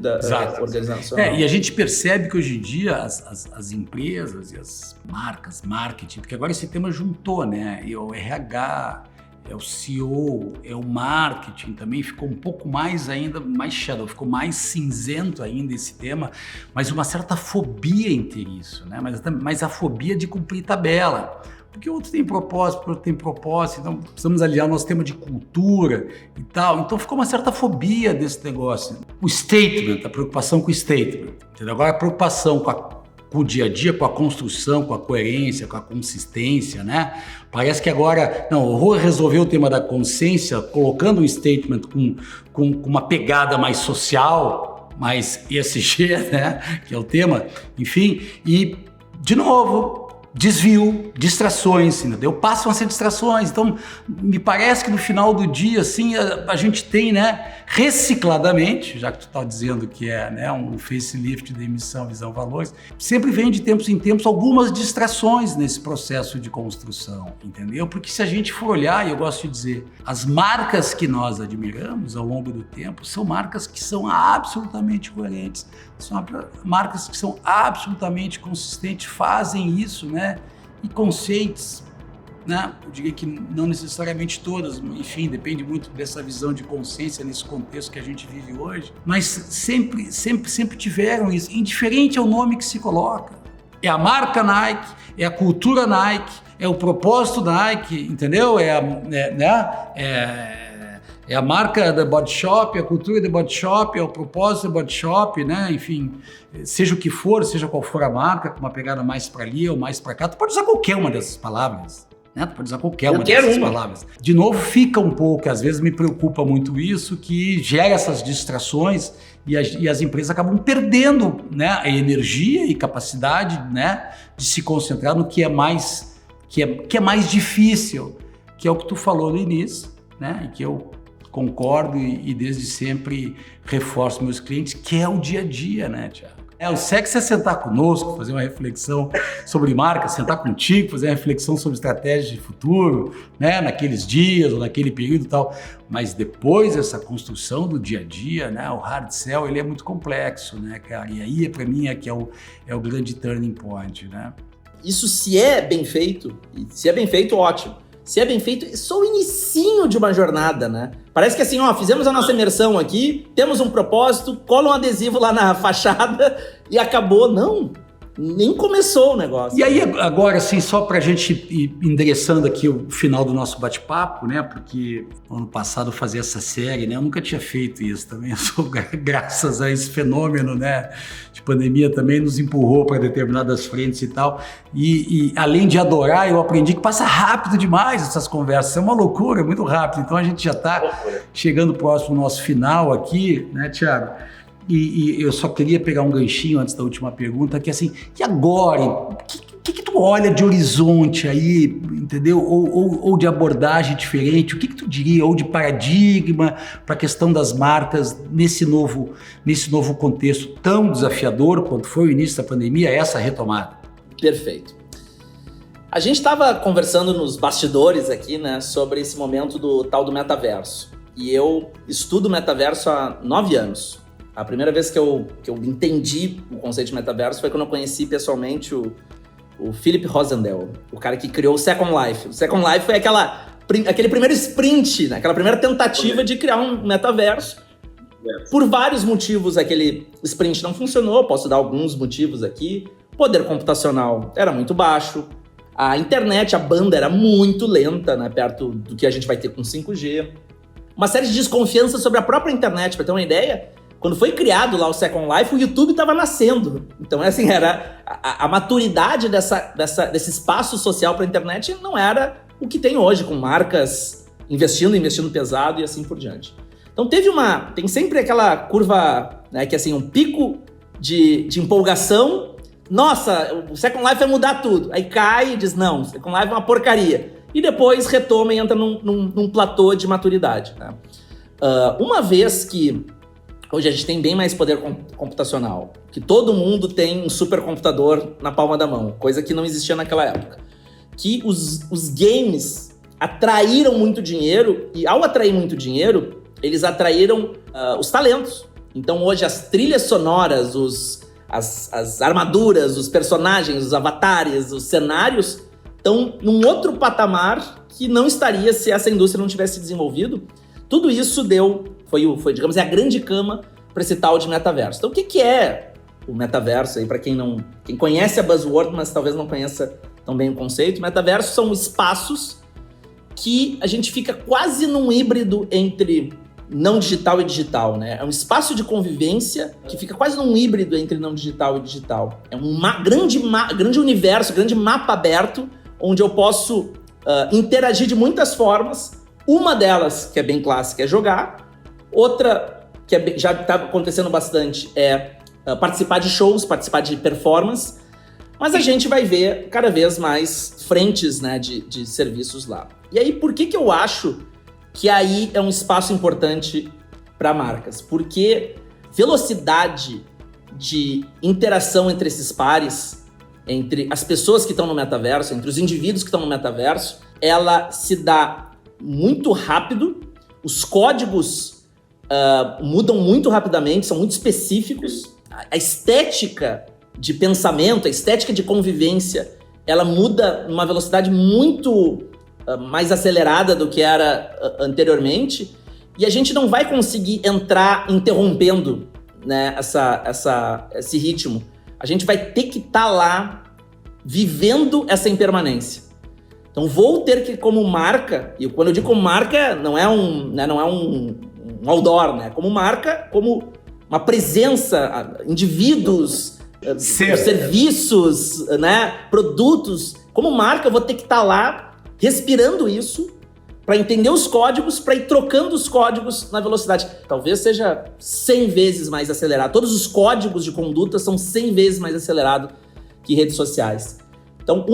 da organização. E a gente percebe que hoje em dia as empresas e as marcas, marketing, porque agora esse tema juntou, né? E o RH, é o CEO, é o marketing também, ficou um pouco mais ainda, mais shadow, ficou mais cinzento ainda esse tema, mas uma certa fobia em ter isso, né? Mas a fobia de cumprir tabela. Porque outro tem propósito, então precisamos aliar o nosso tema de cultura e tal. Então ficou uma certa fobia desse negócio. O statement, a preocupação com o statement. Entendeu? Agora a preocupação com o dia a dia, com a construção, com a coerência, com a consistência, né? Parece que agora, não, eu vou resolver o tema da consciência colocando um statement com uma pegada mais social, mais ESG, né? Que é o tema, enfim, e de novo, desvio, distrações, entendeu? Passam a ser distrações. Então, me parece que no final do dia, assim, a gente tem, né, recicladamente, já que tu está dizendo que é, né, um facelift de emissão, visão, valores, sempre vem de tempos em tempos algumas distrações nesse processo de construção, entendeu? Porque se a gente for olhar, e eu gosto de dizer, as marcas que nós admiramos ao longo do tempo são marcas que são absolutamente coerentes, são marcas que são absolutamente consistentes, fazem isso, né? E conceitos, né? Eu diria que não necessariamente todas, enfim, depende muito dessa visão de consciência nesse contexto que a gente vive hoje, mas sempre tiveram isso, indiferente ao nome que se coloca. É a marca Nike, é a cultura Nike, é o propósito Nike, entendeu? É a marca da Body Shop, a cultura da Body Shop, é o propósito da Body Shop, né? Enfim, seja o que for, seja qual for a marca, com uma pegada mais para ali ou mais para cá, tu pode usar qualquer uma dessas palavras, né? Tu pode usar qualquer uma dessas palavras. De novo, fica um pouco, às vezes me preocupa muito isso, que gera essas distrações e as empresas acabam perdendo, né, a energia e capacidade, né, de se concentrar no que é mais difícil, que é o que tu falou no início, né? E que eu concordo e desde sempre reforço meus clientes, que é o dia a dia, né, Thiago? O sexo é sentar conosco, fazer uma reflexão sobre marca, sentar contigo, fazer uma reflexão sobre estratégias de futuro, né, naqueles dias ou naquele período e tal. Mas depois essa construção do dia a dia, né, o hard sell, ele é muito complexo, né, cara? E aí, para mim, é o grande turning point, né? Isso se é bem feito, ótimo. Se é bem feito, é só o inicinho de uma jornada, né? Parece que assim, ó, fizemos a nossa imersão aqui, temos um propósito, cola um adesivo lá na fachada e acabou. Não, nem começou o negócio. E aí, agora, assim, só pra gente ir endereçando aqui o final do nosso bate-papo, né? Porque ano passado eu fazia essa série, né? Eu nunca tinha feito isso também, graças a esse fenômeno, né, de pandemia também nos empurrou para determinadas frentes e tal. E além de adorar, eu aprendi que passa rápido demais essas conversas, é uma loucura, é muito rápido. Então a gente já está chegando próximo do nosso final aqui, né, Thiago? E eu só queria pegar um ganchinho antes da última pergunta, que é assim, e agora? O que tu olha de horizonte aí, entendeu? Ou de abordagem diferente? O que tu diria? Ou de paradigma para a questão das marcas nesse novo contexto tão desafiador quanto foi o início da pandemia, essa retomada? Perfeito. A gente estava conversando nos bastidores aqui, né, sobre esse momento do tal do metaverso. E eu estudo metaverso há 9 anos. A primeira vez que eu entendi o conceito de metaverso foi quando eu conheci pessoalmente o Philip Rossendale, o cara que criou o Second Life. O Second Life foi aquele primeiro sprint, né? Aquela primeira tentativa de criar um metaverso. Por vários motivos aquele sprint não funcionou, posso dar alguns motivos aqui. O poder computacional era muito baixo, a internet, a banda era muito lenta, né? Perto do que a gente vai ter com 5G. Uma série de desconfiança sobre a própria internet, para ter uma ideia. Quando foi criado lá o Second Life, o YouTube estava nascendo. Então, assim, era a maturidade desse espaço social para a internet não era o que tem hoje, com marcas investindo pesado e assim por diante. Então, tem sempre aquela curva, né, que assim, um pico de empolgação. Nossa, o Second Life vai mudar tudo. Aí cai e diz, não, o Second Life é uma porcaria. E depois retoma e entra num platô de maturidade, né? Uma vez que hoje a gente tem bem mais poder computacional, que todo mundo tem um supercomputador na palma da mão, coisa que não existia naquela época. Que os games atraíram muito dinheiro, e ao atrair muito dinheiro, eles atraíram os talentos. Então hoje as trilhas sonoras, as armaduras, os personagens, os avatares, os cenários estão num outro patamar que não estaria se essa indústria não tivesse desenvolvido. Tudo isso foi, digamos, a grande cama para esse tal de metaverso. Então, o que é o metaverso aí, para quem conhece a buzzword, mas talvez não conheça tão bem o conceito? Metaverso são espaços que a gente fica quase num híbrido entre não digital e digital, né? É um espaço de convivência que fica quase num híbrido entre não digital e digital. É um grande universo, grande mapa aberto, onde eu posso interagir de muitas formas. Uma delas, que é bem clássica, é jogar. Outra, já está acontecendo bastante, é participar de shows, participar de performance. Mas a gente vai ver cada vez mais frentes, né, de serviços lá. E aí, por que eu acho que aí é um espaço importante para marcas? Porque velocidade de interação entre esses pares, entre as pessoas que estão no metaverso, entre os indivíduos que estão no metaverso, ela se dá muito rápido, os códigos mudam muito rapidamente, são muito específicos, a estética de pensamento, a estética de convivência, ela muda numa velocidade muito mais acelerada do que era anteriormente, e a gente não vai conseguir entrar interrompendo, né, esse ritmo. A gente vai ter que estar lá vivendo essa impermanência. Então vou ter que, como marca, e quando eu digo como marca, não é um outdoor, né? Como marca, como uma presença, indivíduos, serviços, né? Produtos. Como marca, eu vou ter que estar lá respirando isso para entender os códigos, para ir trocando os códigos na velocidade. Talvez seja 100 vezes mais acelerado. Todos os códigos de conduta são 100 vezes mais acelerado que redes sociais. Então,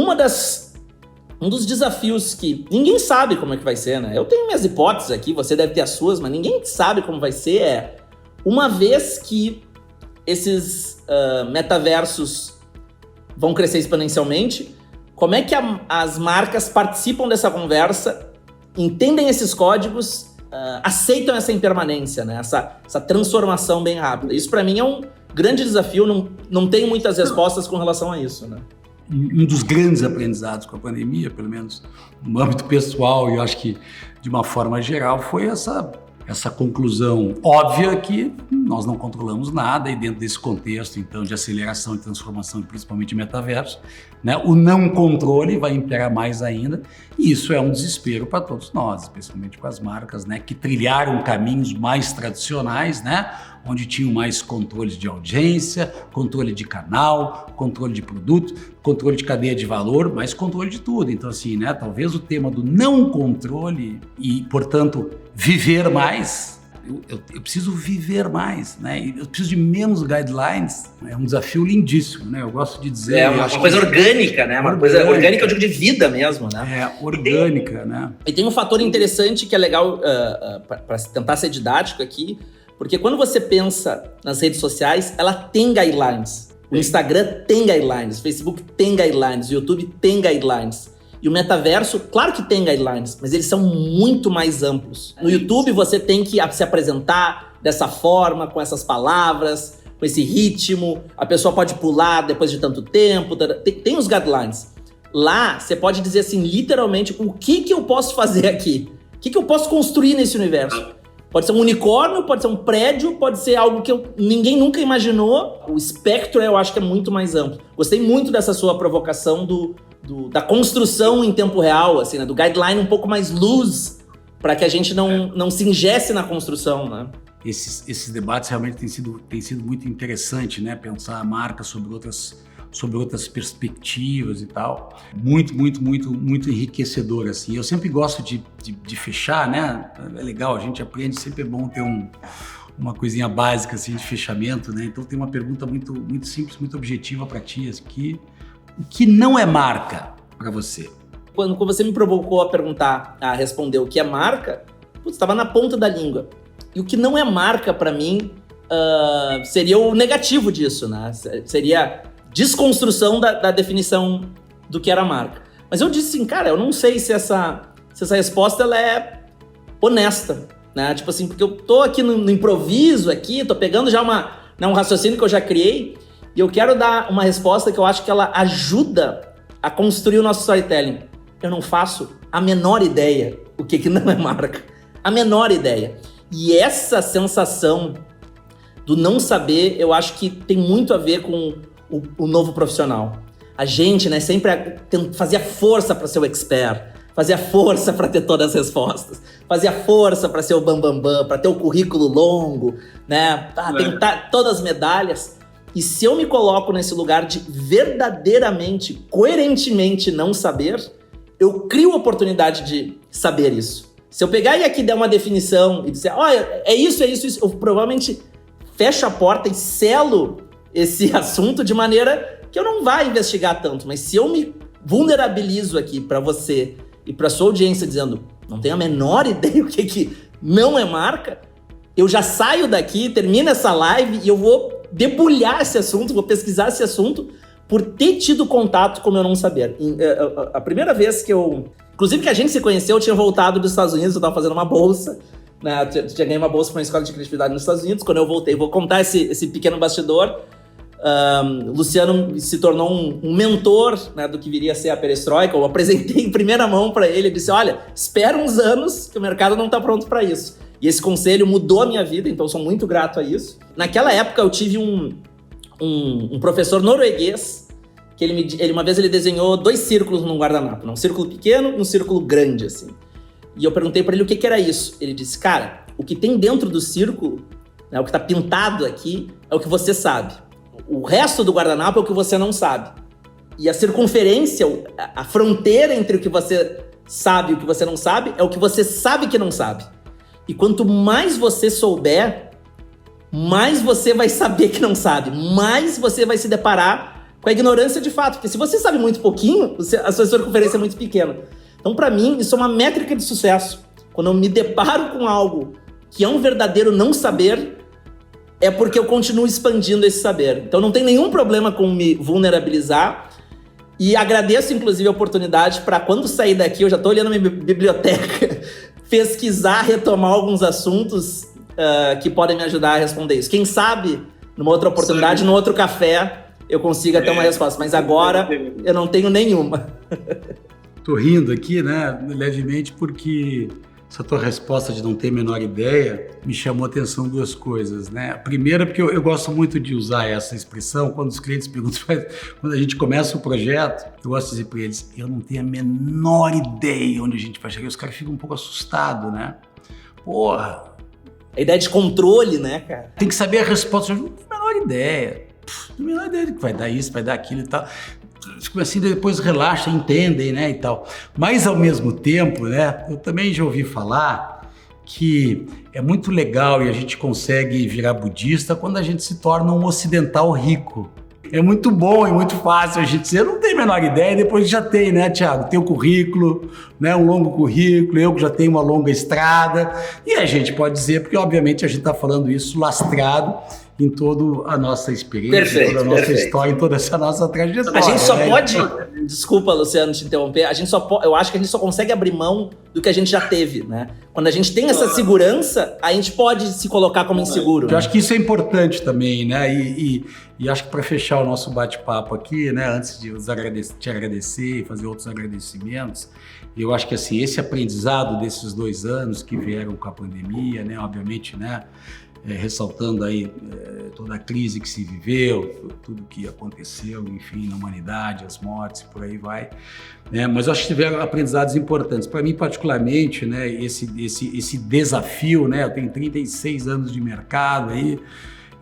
um dos desafios que ninguém sabe como é que vai ser, né? Eu tenho minhas hipóteses aqui, você deve ter as suas, mas ninguém sabe como vai ser. Uma vez que esses metaversos vão crescer exponencialmente, como é que as marcas participam dessa conversa, entendem esses códigos, aceitam essa impermanência, né? Essa transformação bem rápida. Isso, para mim, é um grande desafio, não tenho muitas respostas com relação a isso, né? Um dos grandes aprendizados com a pandemia, pelo menos no âmbito pessoal, e eu acho que de uma forma geral, foi essa conclusão óbvia que nós não controlamos nada, e dentro desse contexto, então, de aceleração e transformação, principalmente de metaverso, né, o não controle vai imperar mais ainda, e isso é um desespero para todos nós, especialmente com as marcas, né, que trilharam caminhos mais tradicionais, né, onde tinham mais controles de audiência, controle de canal, controle de produto, controle de cadeia de valor, mas controle de tudo. Então, assim, né, talvez o tema do não controle e, portanto, viver mais, eu preciso viver mais, né? Eu preciso de menos guidelines. É um desafio lindíssimo, né? Eu gosto de dizer... É uma coisa orgânica, né? Uma coisa orgânica, eu digo, de vida mesmo, né? É, orgânica, né? E tem um fator interessante que é legal para tentar ser didático aqui, porque quando você pensa nas redes sociais, ela tem guidelines. O Instagram tem guidelines, o Facebook tem guidelines, o YouTube tem guidelines. E o metaverso, claro que tem guidelines, mas eles são muito mais amplos. No YouTube você tem que se apresentar dessa forma, com essas palavras, com esse ritmo. A pessoa pode pular depois de tanto tempo. Tem os guidelines. Lá você pode dizer assim, literalmente, o que eu posso fazer aqui? O que eu posso construir nesse universo? Pode ser um unicórnio, pode ser um prédio, pode ser algo que ninguém nunca imaginou. O espectro eu acho que é muito mais amplo. Gostei muito dessa sua provocação da construção em tempo real, assim, né? Do guideline um pouco mais loose, para que a gente não se ingesse na construção, né? Esses debates realmente têm sido muito interessantes, né? Pensar a marca sobre outras perspectivas e tal. Muito enriquecedor, assim. Eu sempre gosto de fechar, né? É legal, a gente aprende, sempre é bom ter uma coisinha básica, assim, de fechamento, né? Então tem uma pergunta muito simples, muito objetiva para ti, aqui. O que não é marca para você? Quando você me provocou a responder o que é marca, estava na ponta da língua. E o que não é marca para mim seria o negativo disso, né? Seria desconstrução da definição do que era marca. Mas eu disse assim, cara, eu não sei se essa resposta ela é honesta, né? Tipo assim, porque eu tô aqui no improviso aqui, tô pegando já um raciocínio que eu já criei, e eu quero dar uma resposta que eu acho que ela ajuda a construir o nosso storytelling. Eu não faço a menor ideia o que não é marca. A menor ideia. E essa sensação do não saber, eu acho que tem muito a ver com o novo profissional. A gente, né, sempre fazia força para ser o expert, fazia força para ter todas as respostas, fazia força para ser o bambambam, para ter o currículo longo, né, tentar todas as medalhas. E se eu me coloco nesse lugar de verdadeiramente, coerentemente não saber, eu crio a oportunidade de saber isso. Se eu pegar e aqui der uma definição e dizer, olha, é isso, eu provavelmente fecho a porta e selo esse assunto de maneira que eu não vá investigar tanto, mas se eu me vulnerabilizo aqui para você e para sua audiência dizendo, não tenho a menor ideia o que não é marca, eu já saio daqui, termino essa live e eu vou debulhar esse assunto, vou pesquisar esse assunto por ter tido contato como eu não saber. A primeira vez que inclusive que a gente se conheceu, eu tinha voltado dos Estados Unidos, eu estava fazendo uma bolsa, né? Eu tinha ganho uma bolsa para uma escola de criatividade nos Estados Unidos. Quando eu voltei, vou contar esse pequeno bastidor. Luciano se tornou um mentor, né, do que viria a ser a perestroika. Eu apresentei em primeira mão para ele, disse, olha, espera uns anos que o mercado não está pronto para isso. E esse conselho mudou a minha vida, então eu sou muito grato a isso. Naquela época eu tive um professor norueguês, que uma vez ele desenhou 2 círculos num guardanapo, um círculo pequeno e um círculo grande, assim. E eu perguntei para ele o que era isso. Ele disse, cara, o que tem dentro do círculo, né, o que está pintado aqui, é o que você sabe. O resto do guardanapo é o que você não sabe. E a circunferência, a fronteira entre o que você sabe e o que você não sabe, é o que você sabe que não sabe. E quanto mais você souber, mais você vai saber que não sabe, mais você vai se deparar com a ignorância de fato. Porque se você sabe muito pouquinho, a sua circunferência é muito pequena. Então, para mim, isso é uma métrica de sucesso. Quando eu me deparo com algo que é um verdadeiro não saber, é porque eu continuo expandindo esse saber. Então, não tem nenhum problema com me vulnerabilizar. E agradeço, inclusive, a oportunidade para, quando sair daqui, eu já estou olhando a minha biblioteca, pesquisar, retomar alguns assuntos que podem me ajudar a responder isso. Quem sabe, numa outra oportunidade, num outro café, eu consiga ter uma resposta. Mas agora, eu não tenho nenhuma. Tô rindo aqui, né, levemente, porque essa tua resposta de não ter a menor ideia me chamou a atenção 2 coisas, né? A primeira, porque eu gosto muito de usar essa expressão, quando os clientes perguntam, quando a gente começa o projeto, eu gosto de dizer para eles, eu não tenho a menor ideia onde a gente vai chegar. Os caras ficam um pouco assustados, né? Porra! A ideia de controle, né, cara? Tem que saber a resposta, eu não tenho a menor ideia. Não tenho a menor ideia de que vai dar isso, vai dar aquilo e tal. Assim, depois relaxa, entendem, né, e tal. Mas, ao mesmo tempo, né, eu também já ouvi falar que é muito legal e a gente consegue virar budista quando a gente se torna um ocidental rico. É muito bom e muito fácil a gente dizer, eu não tenho a menor ideia, depois já tem, né, Thiago? Tem o currículo, né, um longo currículo, eu que já tenho uma longa estrada, e a gente pode dizer, porque obviamente a gente está falando isso lastrado em toda a nossa experiência, em toda a nossa história, em toda essa nossa trajetória. A gente só pode, desculpa, Luciano, te interromper, eu acho que a gente só consegue abrir mão do que a gente já teve, né? Quando a gente tem essa segurança, a gente pode se colocar como inseguro. Eu acho que isso é importante também, né? E acho que para fechar o nosso bate-papo aqui, né, antes de te agradecer e fazer outros agradecimentos, eu acho que assim, esse aprendizado desses 2 anos que vieram com a pandemia, né, obviamente, né, ressaltando aí toda a crise que se viveu, tudo que aconteceu, enfim, na humanidade, as mortes e por aí vai, né? Mas eu acho que tiveram aprendizados importantes. Para mim, particularmente, né, esse desafio, né, eu tenho 36 anos de mercado aí,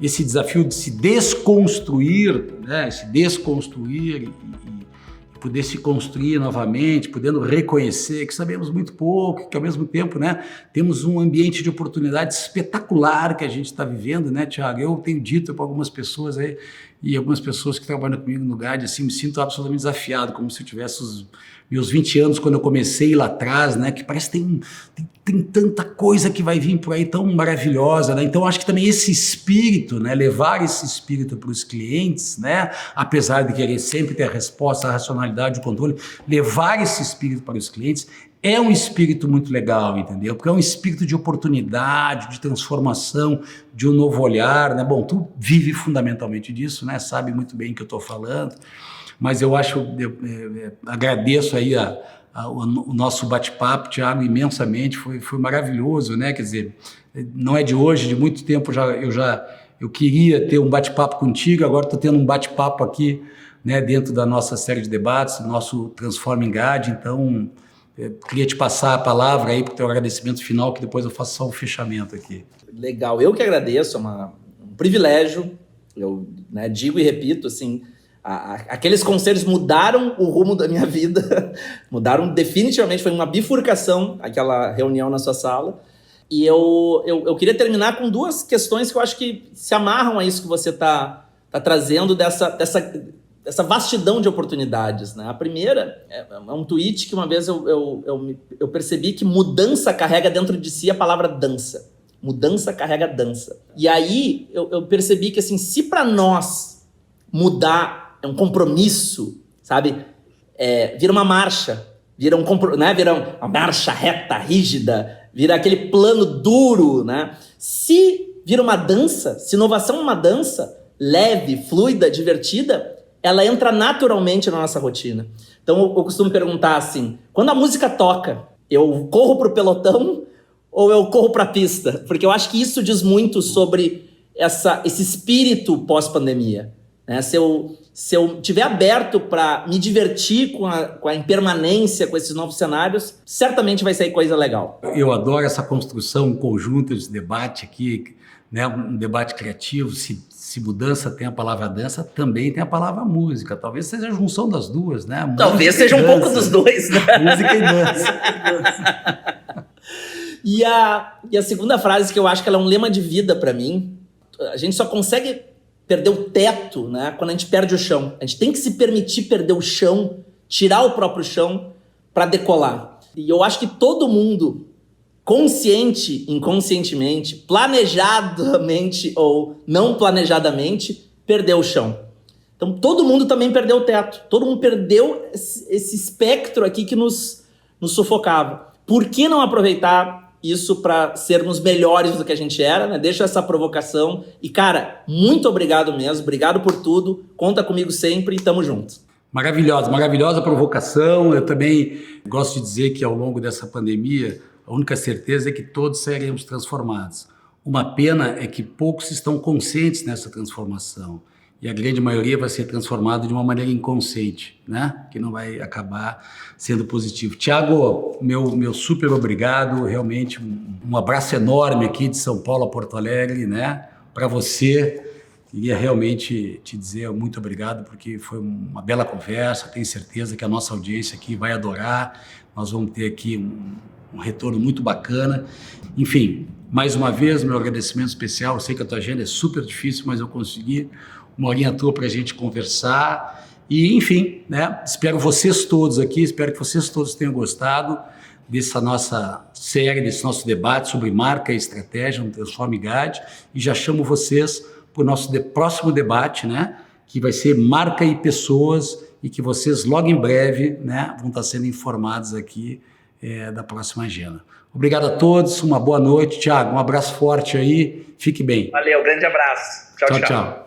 esse desafio de se desconstruir, né, se desconstruir e poder se construir novamente, podendo reconhecer que sabemos muito pouco, que ao mesmo tempo, né, temos um ambiente de oportunidade espetacular que a gente está vivendo, né, Thiago? Eu tenho dito para algumas pessoas aí, e algumas pessoas que trabalham comigo no GAD, assim, me sinto absolutamente desafiado, como se eu tivesse os meus 20 anos quando eu comecei lá atrás, né, que parece que tem tanta coisa que vai vir por aí tão maravilhosa, né? Então acho que também esse espírito, né, levar esse espírito para os clientes, né, apesar de querer sempre ter a resposta, a racionalidade, o controle, levar esse espírito para os clientes é um espírito muito legal, entendeu? Porque é um espírito de oportunidade, de transformação, de um novo olhar, né? Bom, tu vive fundamentalmente disso, né? Sabe muito bem o que eu estou falando, mas eu agradeço aí o nosso bate-papo, Thiago, imensamente, foi maravilhoso, né? Quer dizer, não é de hoje, de muito tempo eu queria ter um bate-papo contigo, agora estou tendo um bate-papo aqui, né, dentro da nossa série de debates, nosso Transforming GAD, então queria te passar a palavra aí para o teu agradecimento final, que depois eu faço só o fechamento aqui. Legal, eu que agradeço, é um privilégio, eu, né, digo e repito, assim, aqueles conselhos mudaram o rumo da minha vida, mudaram definitivamente, foi uma bifurcação aquela reunião na sua sala, e eu queria terminar com 2 questões que eu acho que se amarram a isso que você está está trazendo dessa vastidão de oportunidades, né? A primeira é um tweet que uma vez eu percebi que mudança carrega dentro de si a palavra dança. Mudança carrega dança. E aí eu percebi que, assim, se para nós mudar é um compromisso, sabe? Vira uma marcha, vira uma marcha reta, rígida, vira aquele plano duro, né? Se vira uma dança, se inovação é uma dança leve, fluida, divertida, ela entra naturalmente na nossa rotina. Então eu costumo perguntar assim, quando a música toca, eu corro pro pelotão ou eu corro pra pista? Porque eu acho que isso diz muito sobre esse espírito pós-pandemia, né? Se eu tiver aberto para me divertir com a impermanência, com esses novos cenários, certamente vai sair coisa legal. Eu adoro essa construção conjunta de debate aqui, né? Um debate criativo. Se mudança tem a palavra dança, também tem a palavra música. Talvez seja a junção das duas, né? Talvez seja um pouco dos dois, né? Música e dança. E a segunda frase, que eu acho que ela é um lema de vida para mim, a gente só consegue perder o teto, né, quando a gente perde o chão. A gente tem que se permitir perder o chão, tirar o próprio chão para decolar. E eu acho que todo mundo, consciente, inconscientemente, planejadamente ou não planejadamente, perdeu o chão. Então todo mundo também perdeu o teto. Todo mundo perdeu esse espectro aqui que nos sufocava. Por que não aproveitar isso para sermos melhores do que a gente era, né? Deixa essa provocação. E, cara, muito obrigado mesmo. Obrigado por tudo. Conta comigo sempre e tamo junto. Maravilhosa provocação. Eu também gosto de dizer que ao longo dessa pandemia, a única certeza é que todos seremos transformados. Uma pena é que poucos estão conscientes nessa transformação. E a grande maioria vai ser transformado de uma maneira inconsciente, né? Que não vai acabar sendo positivo. Tiago, meu super obrigado, realmente um abraço enorme aqui de São Paulo a Porto Alegre, né? Para você, queria realmente te dizer muito obrigado, porque foi uma bela conversa, tenho certeza que a nossa audiência aqui vai adorar, nós vamos ter aqui um retorno muito bacana. Enfim, mais uma vez, meu agradecimento especial. Eu sei que a tua agenda é super difícil, mas eu consegui uma horinha tua para a gente conversar. E, enfim, né? Espero vocês todos aqui, espero que vocês todos tenham gostado dessa nossa série, desse nosso debate sobre marca e estratégia no Transforme GAD. E já chamo vocês para o nosso próximo debate, né? Que vai ser marca e pessoas, e que vocês logo em breve, né, vão estar sendo informados aqui da próxima agenda. Obrigado a todos, uma boa noite. Tiago, um abraço forte aí, fique bem. Valeu, grande abraço. Tchau.